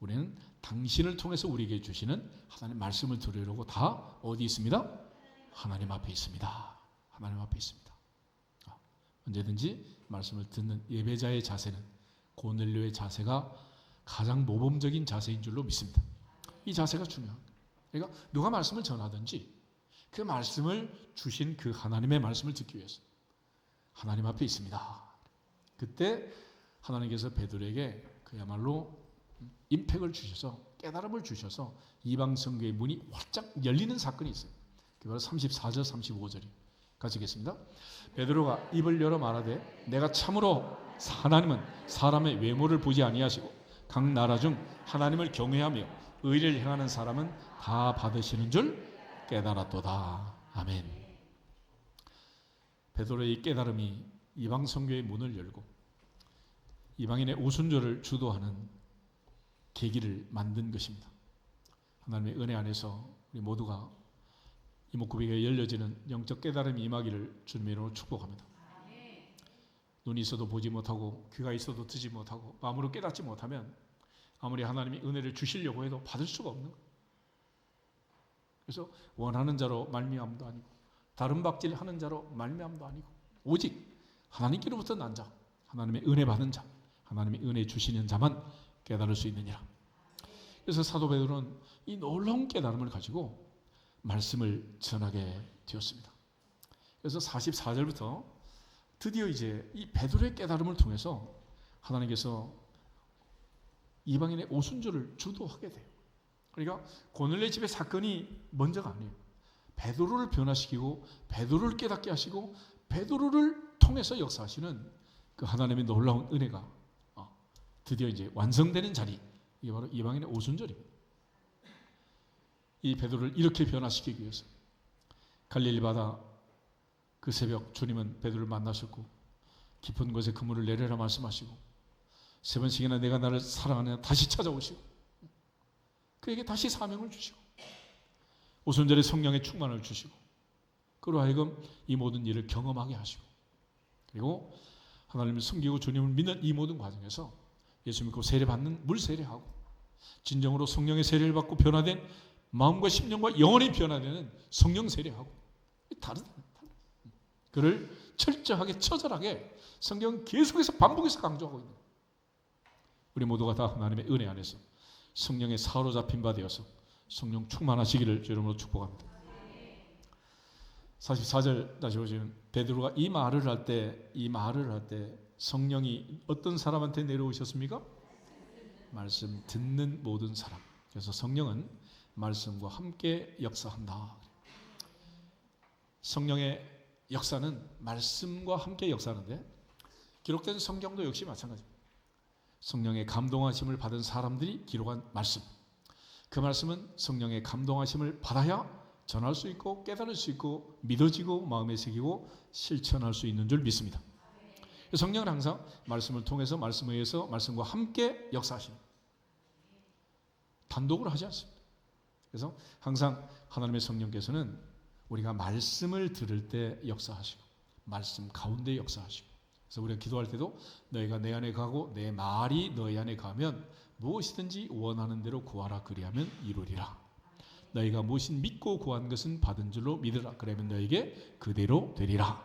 S1: 우리는 당신을 통해서 우리에게 주시는 하나님 말씀을 들으려고 다 어디 있습니다? 하나님 앞에 있습니다. 하나님 앞에 있습니다. 언제든지 말씀을 듣는 예배자의 자세는 고넬료의 자세가 가장 모범적인 자세인 줄로 믿습니다. 이 자세가 중요한 거예요. 그러니까 누가 말씀을 전하든지 그 말씀을 주신 그 하나님의 말씀을 듣기 위해서 하나님 앞에 있습니다. 그때 하나님께서 베드로에게 그야말로 임팩을 주셔서 깨달음을 주셔서 이방 성교의 문이 활짝 열리는 사건이 있어요. 그게 바로 34절 35절이 같이 읽겠습니다. 베드로가 입을 열어 말하되 내가 참으로 하나님은 사람의 외모를 보지 아니하시고 각 나라 중 하나님을 경외하며 의를 행하는 사람은 다 받으시는 줄 깨달았도다. 아멘. 베드로의 깨달음이 이방 선교의 문을 열고 이방인의 오순절을 주도하는 계기를 만든 것입니다. 하나님의 은혜 안에서 우리 모두가 이목구비가 열려지는 영적 깨달음이 임하기를 주님의 이름으로 축복합니다. 눈이 있어도 보지 못하고 귀가 있어도 듣지 못하고 마음으로 깨닫지 못하면 아무리 하나님이 은혜를 주시려고 해도 받을 수가 없는 거예요. 그래서 원하는 자로 말미암도 아니고 다른 박질 하는 자로 말미암도 아니고 오직 하나님께로부터 난 자, 하나님의 은혜 받은 자, 하나님의 은혜 주시는 자만 깨달을 수 있느니라. 그래서 사도 베드로는 이 놀라운 깨달음을 가지고 말씀을 전하게 되었습니다. 그래서 44절부터 드디어 이제 이 베드로의 깨달음을 통해서 하나님께서 이방인의 오순절을 주도하게 돼요. 그러니까 고넬레 집의 사건이 먼저가 아니에요. 베드로를 변화시키고 베드로를 깨닫게 하시고 베드로를 통해서 역사하시는 그 하나님의 놀라운 은혜가 드디어 이제 완성되는 자리, 이게 바로 이방인의 오순절입니다. 이 베드로를 이렇게 변화시키기 위해서 갈릴리 바다 그 새벽 주님은 베드로를 만나셨고 깊은 곳에 그물을 내려라 말씀하시고 3번씩이나 내가 나를 사랑하느냐 다시 찾아오시고 그에게 다시 사명을 주시고 오순절에 성령의 충만을 주시고 그로 하여금 이 모든 일을 경험하게 하시고 그리고 하나님을 섬기고 주님을 믿는 이 모든 과정에서 예수 믿고 세례받는 물 세례하고 진정으로 성령의 세례를 받고 변화된 마음과 심령과 영혼이 변화되는 성령 세례하고 다르다. 그를 철저하게 처절하게 성경 계속해서 반복해서 강조하고 있는 우리 모두가 다 하나님의 은혜 안에서 성령의 사로잡힌 바 되어서 성령 충만하시기를 주님으로 축복합니다. 44절 다시 보시면 베드로가 이 말을 할 때 성령이 어떤 사람한테 내려오셨습니까? 말씀 듣는 모든 사람. 그래서 성령은 말씀과 함께 역사한다. 성령의 역사는 말씀과 함께 역사하는데 기록된 성경도 역시 마찬가지입니다. 성령의 감동하심을 받은 사람들이 기록한 말씀, 그 말씀은 성령의 감동하심을 받아야 전할 수 있고 깨달을 수 있고 믿어지고 마음에 새기고 실천할 수 있는 줄 믿습니다. 성령은 항상 말씀을 통해서 말씀에 의해서 말씀과 함께 역사하십니다. 단독으로 하지 않습니다. 그래서 항상 하나님의 성령께서는 우리가 말씀을 들을 때 역사하시고 말씀 가운데 역사하시고 그래서 우리가 기도할 때도 너희가 내 안에 가고 내 말이 너희 안에 가면 무엇이든지 원하는 대로 구하라 그리하면 이루리라. 너희가 무엇이 믿고 구한 것은 받은 줄로 믿으라. 그러면 너희에게 그대로 되리라.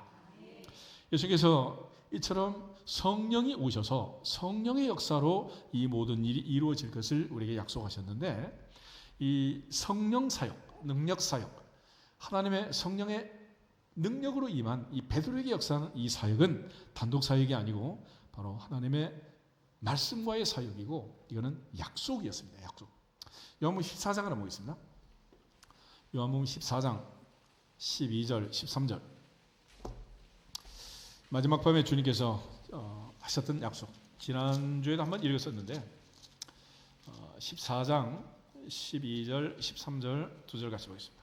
S1: 예수께서 이처럼 성령이 오셔서 성령의 역사로 이 모든 일이 이루어질 것을 우리에게 약속하셨는데 이 성령 사역, 능력 사역, 하나님의 성령의 능력으로 임한 이 베드로에게 역사하는 이 사역은 단독 사역이 아니고 바로 하나님의 말씀과의 사역이고 이거는 약속이었습니다. 약속. 요한복음 14장을 한번 보겠습니다. 요한복음 14장 12절 13절 마지막 밤에 주님께서 하셨던 약속 지난주에도 한번 읽었었는데 14장 12절 13절 두 절 같이 보겠습니다.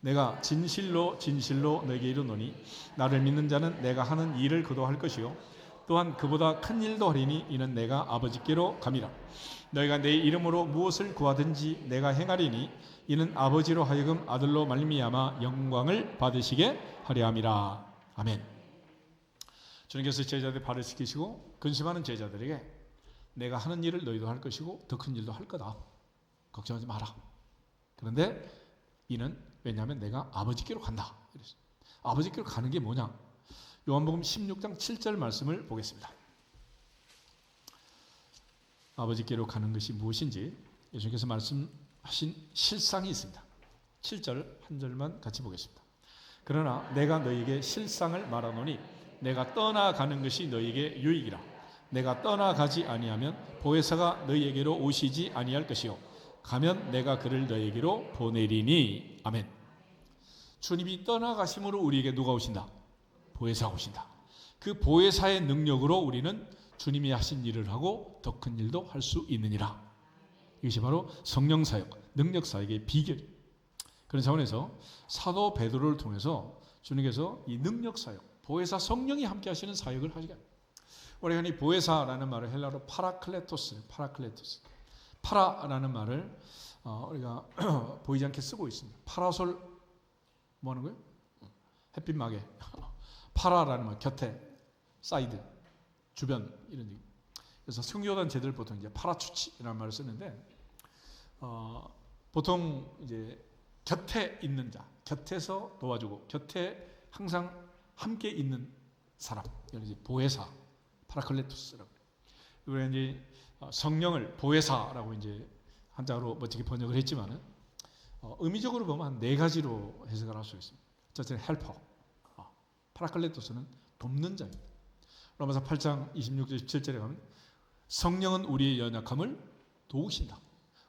S1: 내가 진실로 진실로 너에게 이르노니 나를 믿는 자는 내가 하는 일을 그도 할 것이요 또한 그보다 큰 일도 하리니 이는 내가 아버지께로 감이라. 너희가 내 이름으로 무엇을 구하든지 내가 행하리니 이는 아버지로 하여금 아들로 말미암아 영광을 받으시게 하려 함이라. 아멘. 주님께서 제자들 발을 씻기시고 근심하는 제자들에게 내가 하는 일을 너희도 할 것이고 더 큰 일도 할 거다. 걱정하지 마라. 그런데 이는 왜냐하면 내가 아버지께로 간다. 아버지께로 가는 게 뭐냐? 요한복음 16장 7절 말씀을 보겠습니다. 아버지께로 가는 것이 무엇인지 예수님께서 말씀하신 실상이 있습니다. 7절 한 절만 같이 보겠습니다. 그러나 내가 너희에게 실상을 말하노니 내가 떠나가는 것이 너희에게 유익이라. 내가 떠나가지 아니하면 보혜사가 너희에게로 오시지 아니할 것이요 가면 내가 그를 너희에게로 보내리니. 아멘. 주님이 떠나가심으로 우리에게 누가 오신다? 보혜사가 오신다. 그 보혜사의 능력으로 우리는 주님이 하신 일을 하고 더 큰 일도 할 수 있느니라. 이것이 바로 성령 사역, 능력 사역의 비결. 그런 차원에서 사도 베드로를 통해서 주님께서 이 능력 사역, 보혜사 성령이 함께 하시는 사역을 하시게 합니다. 우리가 이 보혜사라는 말을 헬라로 파라클레토스. 파라라는 말을 우리가 보이지 않게 쓰고 있습니다. 파라솔 뭐 하는 거예요? 햇빛막에. 파라라는 말, 곁에, 사이드, 주변 이런 얘기. 그래서 성교단체들 보통 이제 파라추치라는 말을 쓰는데 보통 이제 곁에 있는 자, 곁에서 도와주고 곁에 항상 함께 있는 사람, 이제 보혜사, 파라클레토스라고. 그래서 이제 성령을 보혜사라고 이제 한자로 멋지게 번역을 했지만은 의미적으로 보면 한 4가지로 해석을 할 수 있습니다. 첫째는 헬퍼, 파라클레토스는 돕는 자입니다. 로마서 8장 26절 17절에 가면 성령은 우리의 연약함을 도우신다.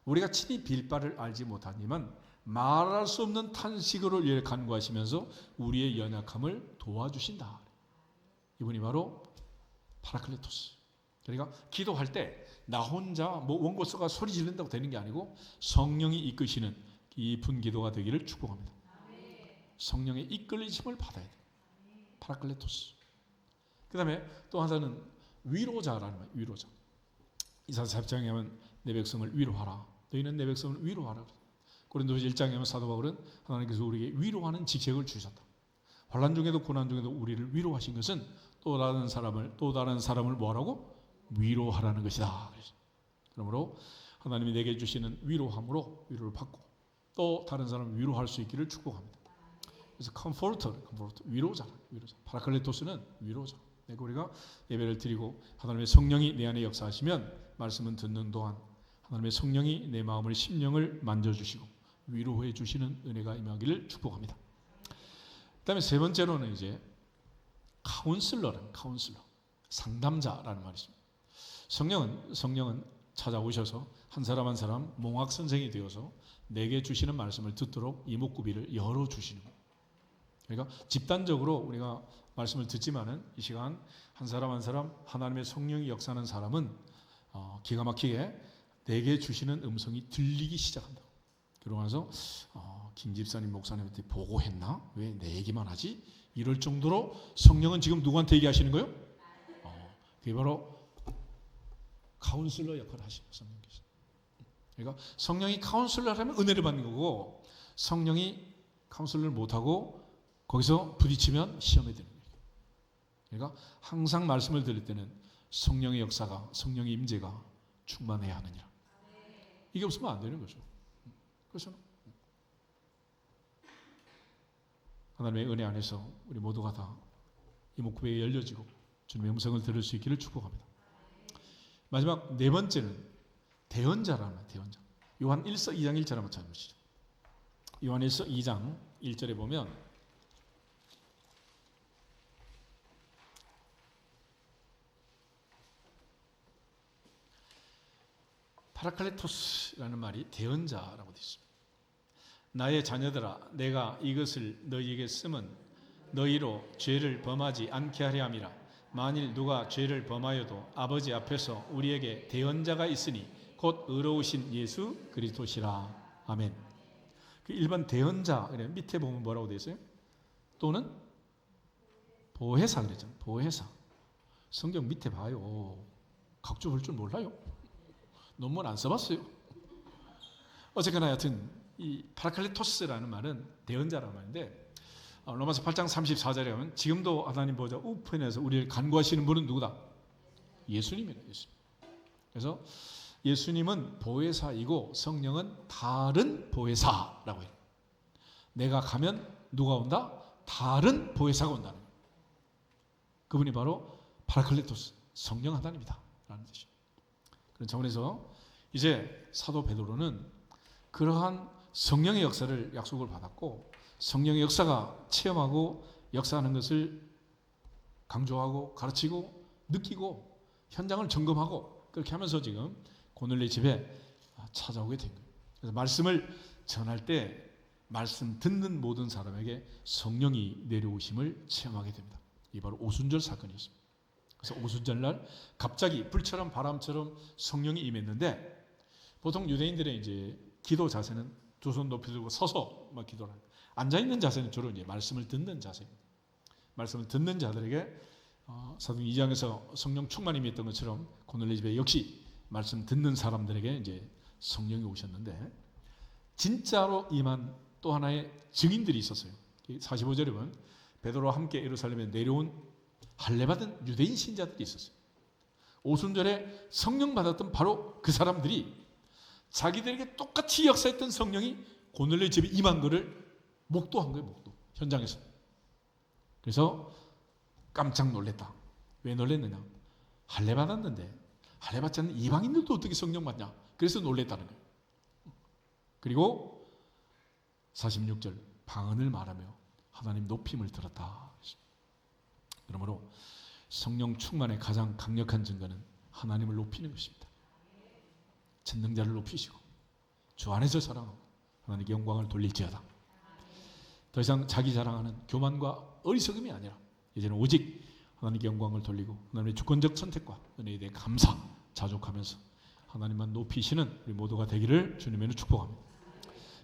S1: 우리가 친히 빌 바를 알지 못하지만 말할 수 없는 탄식으로 이를 간구하시면서 우리의 연약함을 도와주신다. 이분이 바로 파라클레토스. 그러니까 기도할 때 나 혼자 원고서가 소리 지른다고 되는 게 아니고 성령이 이끄시는 깊은 기도가 되기를 축복합니다. 성령의 이끌리심을 받아야 돼요. 파라클레토스. 그 다음에 또 하나는 위로자라는 거예요. 위로자. 이사야 4장에 하면 내 백성을 위로하라. 너희는 내 백성을 위로하라. 고린도서 1장에 하면 사도 바울은 하나님께서 우리에게 위로하는 직책을 주셨다. 환난 중에도 고난 중에도 우리를 위로하신 것은 또 다른 사람을 뭐하라고? 위로하라는 것이다. 그러므로 하나님이 내게 주시는 위로함으로 위로를 받고 또 다른 사람을 위로할 수 있기를 축복합니다. 그래서 컴포터, 위로자. 파라클레토스는 위로자. 우리가 예배를 드리고 하나님의 성령이 내 안에 역사하시면 말씀은 듣는 동안 하나님의 성령이 내 마음을 심령을 만져주시고 위로해 주시는 은혜가 임하기를 축복합니다. 그 다음에 세 번째로는 이제 카운슬러, 상담자라는 말이 있습니다. 성령은 찾아오셔서 한 사람 한 사람 몽학 선생이 되어서 내게 주시는 말씀을 듣도록 이목구비를 열어주시는 거예요. 그러니까 집단적으로 우리가 말씀을 듣지만은 이 시간 한 사람 한 사람 하나님의 성령이 역사하는 사람은 기가 막히게 내게 주시는 음성이 들리기 시작한다. 그러고 나서 김 집사님 목사님한테 보고했나? 왜 내 얘기만 하지? 이럴 정도로 성령은 지금 누구한테 얘기하시는 거예요? 그게 바로 카운슬러 역할을 하시는 성령께서. 그러니까 성령이 카운슬러를 하면 은혜를 받는 거고 성령이 카운슬러를 못하고 거기서 부딪히면 시험에 드는 거예요. 그러니까 항상 말씀을 들을 때는 성령의 역사가, 성령의 임재가 충만해야 하느니라. 이게 없으면 안 되는 거죠. 그래서 하나님의 은혜 안에서 우리 모두가 다 이목구비가 열려지고 주님의 음성을 들을 수 있기를 축복합니다. 마지막 네 번째는 대언자라는 거예요. 대언자. 요한 1서 2장 1절 한번 찾아보시죠. 요한 1서 2장 1절에 보면 파라클레토스라는 말이 대언자라고 되어 있습니다. 나의 자녀들아, 내가 이것을 너희에게 쓰면 너희로 죄를 범하지 않게 하려 함이라. 만일 누가 죄를 범하여도 아버지 앞에서 우리에게 대언자가 있으니 곧 의로우신 예수 그리스도시라. 아멘. 그 일반 대언자, 밑에 보면 뭐라고 되어 있어요? 또는 보혜사 그랬잖아요. 보혜사. 성경 밑에 봐요. 각주 볼 줄 몰라요? 논문 안 써봤어요? 어쨌거나 하여튼 이 파라클레토스라는 말은 대언자라는 말인데 로마서 8장 34절에 가면 지금도 하나님 보좌 우편에서 우리를 간구하시는 분은 누구다? 예수님이다. 예수님. 그래서 예수님은 보혜사이고 성령은 다른 보혜사라고 해요. 내가 가면 누가 온다? 다른 보혜사가 온다는 거예요. 그분이 바로 파라클레토스, 성령 하나님이다 라는 뜻이에요. 그런 차원에서 이제 사도 베드로는 그러한 성령의 역사를 약속을 받았고 성령의 역사가 체험하고 역사하는 것을 강조하고 가르치고 느끼고 현장을 점검하고 그렇게 하면서 지금 고넬레 집에 찾아오게 된 거예요. 그래서 말씀을 전할 때 말씀 듣는 모든 사람에게 성령이 내려오심을 체험하게 됩니다. 이게 바로 오순절 사건이었습니다. 그래서 오순절날 갑자기 불처럼 바람처럼 성령이 임했는데 보통 유대인들의 이제 기도 자세는 두 손 높이 들고 서서 막 기도를 합니다. 앉아 있는 자세는 주로 이제 말씀을 듣는 자세입니다. 말씀을 듣는 자들에게 사도행 2장에서 성령 충만이 임했던 것처럼 고넬레 집에 역시 말씀 듣는 사람들에게 이제 성령이 오셨는데 진짜로 임한 또 하나의 증인들이 있었어요. 45절에 보면 베드로와 함께 예루살렘에 내려온 할례받은 유대인 신자들이 있었어요. 오순절에 성령 받았던 바로 그 사람들이 자기들에게 똑같이 역사했던 성령이 고넬료의 집에 임한 거를 목도한 거예요. 목도. 현장에서. 그래서 깜짝 놀랐다. 왜 놀랐느냐? 할례 받았는데 할례 받지 않는 이방인들도 어떻게 성령 받냐? 그래서 놀랬다는 거예요. 그리고 46절 방언을 말하며 하나님 높임을 들었다. 그러므로 성령 충만의 가장 강력한 증거는 하나님을 높이는 것입니다. 전능자를 높이시고 주 안에서 사랑하고 하나님께 영광을 돌릴지어다. 더 이상 자기 자랑하는 교만과 어리석음이 아니라 이제는 오직 하나님께 영광을 돌리고 하나님의 주권적 선택과 은혜에 대해 감사, 자족하면서 하나님만 높이시는 우리 모두가 되기를 주님의 축복합니다.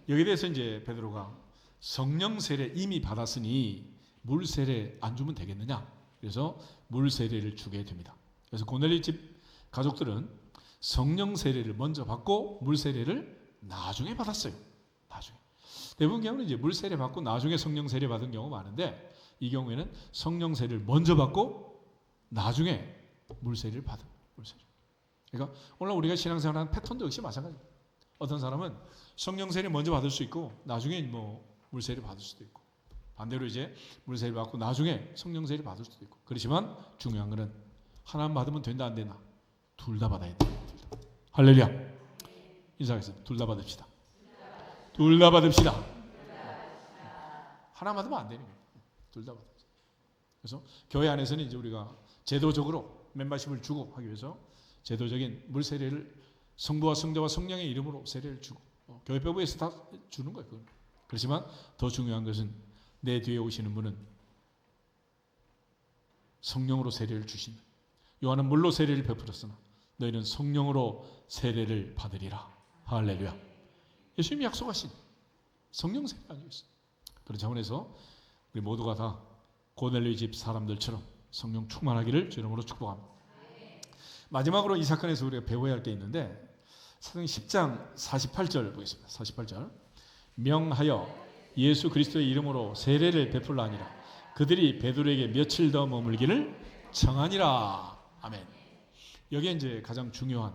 S1: 여기에 대해서 이제 베드로가 성령 세례 이미 받았으니 물 세례 안 주면 되겠느냐? 그래서 물 세례를 주게 됩니다. 그래서 고넬료 집 가족들은 성령 세례를 먼저 받고 물 세례를 나중에 받았어요. 나중에. 대부분 경우는 이제 물 세례 받고 나중에 성령 세례 받은 경우가 많은데 이 경우에는 성령 세례를 먼저 받고 나중에 물 세례를 받은 물 세례. 그러니까 오늘 우리가 신앙생활하는 패턴도 역시 마찬가지입니다. 어떤 사람은 성령 세례 먼저 받을 수 있고 나중에 뭐 물 세례 받을 수도 있고 반대로 이제 물 세례 받고 나중에 성령 세례 받을 수도 있고 그렇지만 중요한 것은 하나만 받으면 된다 안 되나? 둘 다 받아야 돼. 할렐루야. 인사하겠습니다. 둘 다 받읍시다. 둘 다 받읍시다. 하나 받으면 안 되는 거예요. 둘 다 받읍시다. 그래서 교회 안에서는 이제 우리가 제도적으로 멤버십을 주고 하기 위해서 제도적인 물 세례를 성부와 성자와 성령의 이름으로 세례를 주고 교회법에서 다 주는 거예요. 그건. 그렇지만 더 중요한 것은 내 뒤에 오시는 분은 성령으로 세례를 주신다. 요한은 물로 세례를 베풀었으나 너희는 성령으로 세례를 받으리라. 할렐루야. 예수님이 약속하신 성령 세례 아니겠어요? 그런 차원에서 우리 모두가 다 고넬료 집 사람들처럼 성령 충만하기를 주 이름으로 축복합니다. 마지막으로 이 사건에서 우리가 배워야 할 게 있는데 사도행 10장 48절 보겠습니다. 48절 명하여 예수 그리스도의 이름으로 세례를 베풀라 하니라. 그들이 베드로에게 며칠 더 머물기를 청하니라. 아멘. 여기에 이제 가장 중요한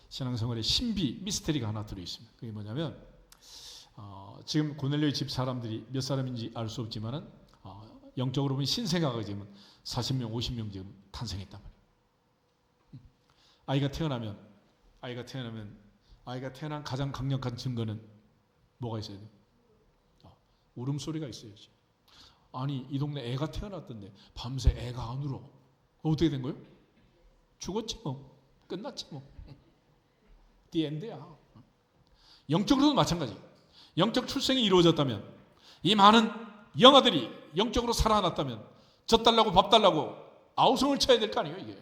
S1: 신앙생활의 신비 미스터리가 하나 들어 있습니다. 그게 뭐냐면 지금 고넬료의 집 사람들이 몇 사람인지 알 수 없지만은 영적으로 보면 신생아가 지금 40명, 50명 지금 탄생했단 말이에요. 아이가 태어난 가장 강력한 증거는 뭐가 있어야 돼요? 울음소리가 있어야지. 아니 이 동네 애가 태어났던데 밤새 애가 안 울어. 어떻게 된 거예요? 죽었지 뭐. 끝났지 뭐. 디엔드야. 영적으로도 마찬가지. 영적 출생이 이루어졌다면 이 많은 영아들이 영적으로 살아났다면 젖 달라고 밥 달라고 아우성을 쳐야 될 거 아니에요. 이게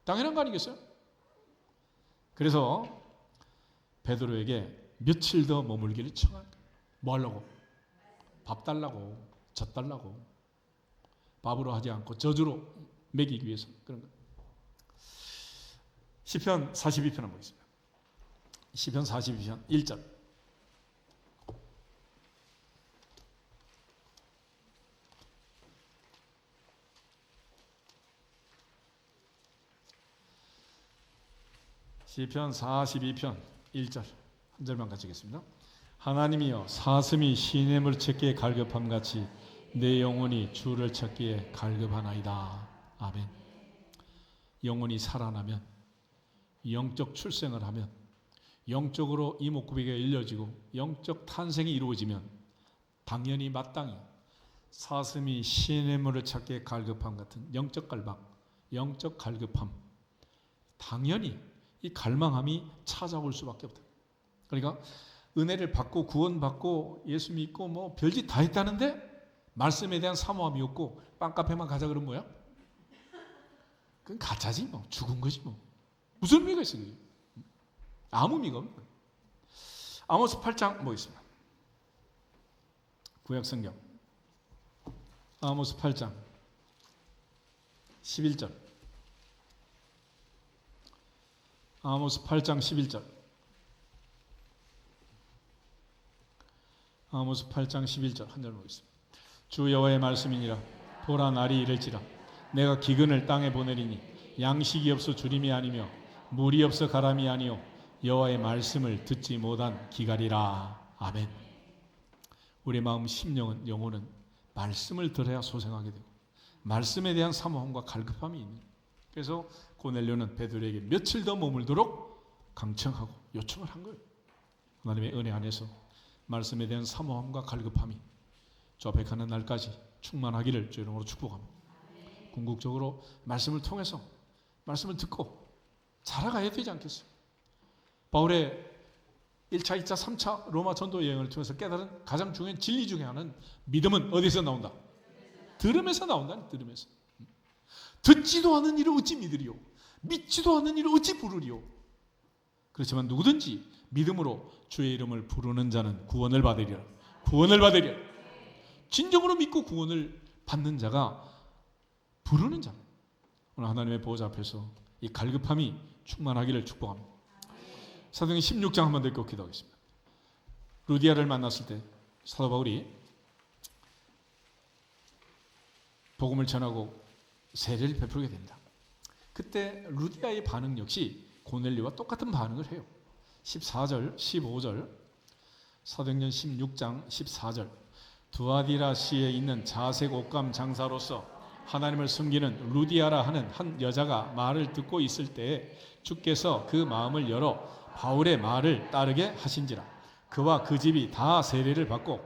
S1: 당연한 거 아니겠어요? 그래서 베드로에게 며칠 더 머물기를 청한 거예요. 뭐 하려고? 밥 달라고, 젖 달라고. 밥으로 하지 않고 젖으로 먹이기 위해서 그런 거예요. 시편 42편 한번 보겠습니다. 시편 42편 1절. 시편 42편 1절 한 절만 같이 읽겠습니다. 하나님이여 사슴이 시냇물 찾기에 갈급함 같이 내 영혼이 주를 찾기에 갈급하나이다. 아멘. 영혼이 살아나면 영적 출생을 하면 영적으로 이목구비가 열려지고 영적 탄생이 이루어지면 당연히 마땅히 사슴이 시냇물을 찾기에 갈급함 같은 영적 갈망, 영적 갈급함 당연히 이 갈망함이 찾아올 수밖에 없다. 그러니까 은혜를 받고 구원받고 예수 믿고 뭐 별짓 다 했다는데 말씀에 대한 사모함이 없고 빵카페만 가자 그러면 뭐야? 그건 가짜지 뭐. 죽은 거지 뭐. 무슨 의미가 있어요? 아무 의미가 없는 거예요. 아모스 8장 뭐 있습니다. 구약성경 아모스 8장 11절 아모스 8장 11절 아모스 8장 11절 한 절 보겠습니다. 주 여호와의 말씀이니라. 보라 날이 이를지라 내가 기근을 땅에 보내리니 양식이 없어 주림이 아니며 물이 없어 가람이 아니요 여호와의 말씀을 듣지 못한 기갈이라. 아멘. 우리 마음 심령은 영혼은 말씀을 들어야 소생하게 되고 말씀에 대한 사모함과 갈급함이 있는. 그래서 고넬료는 베드로에게 며칠 더 머물도록 강청하고 요청을 한 거예요. 하나님의 은혜 안에서 말씀에 대한 사모함과 갈급함이 조백하는 날까지 충만하기를 주 이름으로 축복합니다. 궁극적으로 말씀을 통해서 말씀을 듣고 자라가야 되지 않겠어요? 바울의 1차, 2차, 3차 로마 전도 여행을 통해서 깨달은 가장 중요한 진리 중에 하나는 믿음은 어디서 나온다? 들음에서 나온다. 들음에서. 듣지도 않은 이를 어찌 믿으리요? 믿지도 않은 이를 어찌 부르리요? 그렇지만 누구든지 믿음으로 주의 이름을 부르는 자는 구원을 받으리라. 구원을 받으리라. 진정으로 믿고 구원을 받는 자가 부르는 자. 오늘 하나님의 보호자 앞에서 이 갈급함이 충만하기를 축복합니다. 사도행전 16장 한번 더 읽고 기도하겠습니다. 루디아를 만났을 때 사도 바울이 복음을 전하고 세례를 베풀게 됩니다. 그때 루디아의 반응 역시 고넬료와 똑같은 반응을 해요. 14절, 15절, 사도행전 16장 14절. 두아디라시에 있는 자색 옷감 장사로서 하나님을 섬기는 루디아라 하는 한 여자가 말을 듣고 있을 때에 주께서 그 마음을 열어 바울의 말을 따르게 하신지라. 그와 그 집이 다 세례를 받고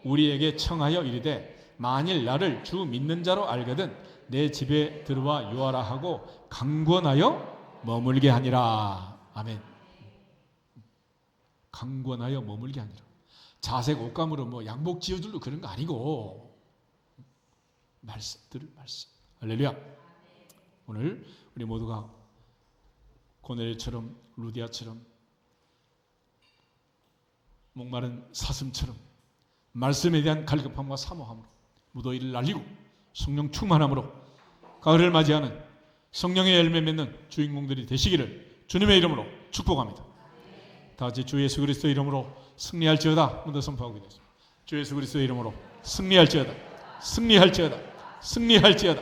S1: 우리에게 청하여 이르되 만일 나를 주 믿는 자로 알거든 내 집에 들어와 유하라 하고 강권하여 머물게 하니라. 아멘. 강권하여 머물게 하니라. 자색 옷감으로 뭐 양복 지어줄로 그런 거 아니고 말씀들을 말씀. 할렐루야. 오늘 우리 모두가 고넬료처럼 루디아처럼 목마른 사슴처럼 말씀에 대한 갈급함과 사모함으로 무더위를 날리고 성령 충만함으로 가을을 맞이하는 성령의 열매 맺는 주인공들이 되시기를 주님의 이름으로 축복합니다. 다 같이 주 예수 그리스도 이름으로 승리할지어다. 먼저 선포하고 있습니다. 주 예수 그리스도 이름으로 승리할지어다. 승리할지어다. 승리할지어다.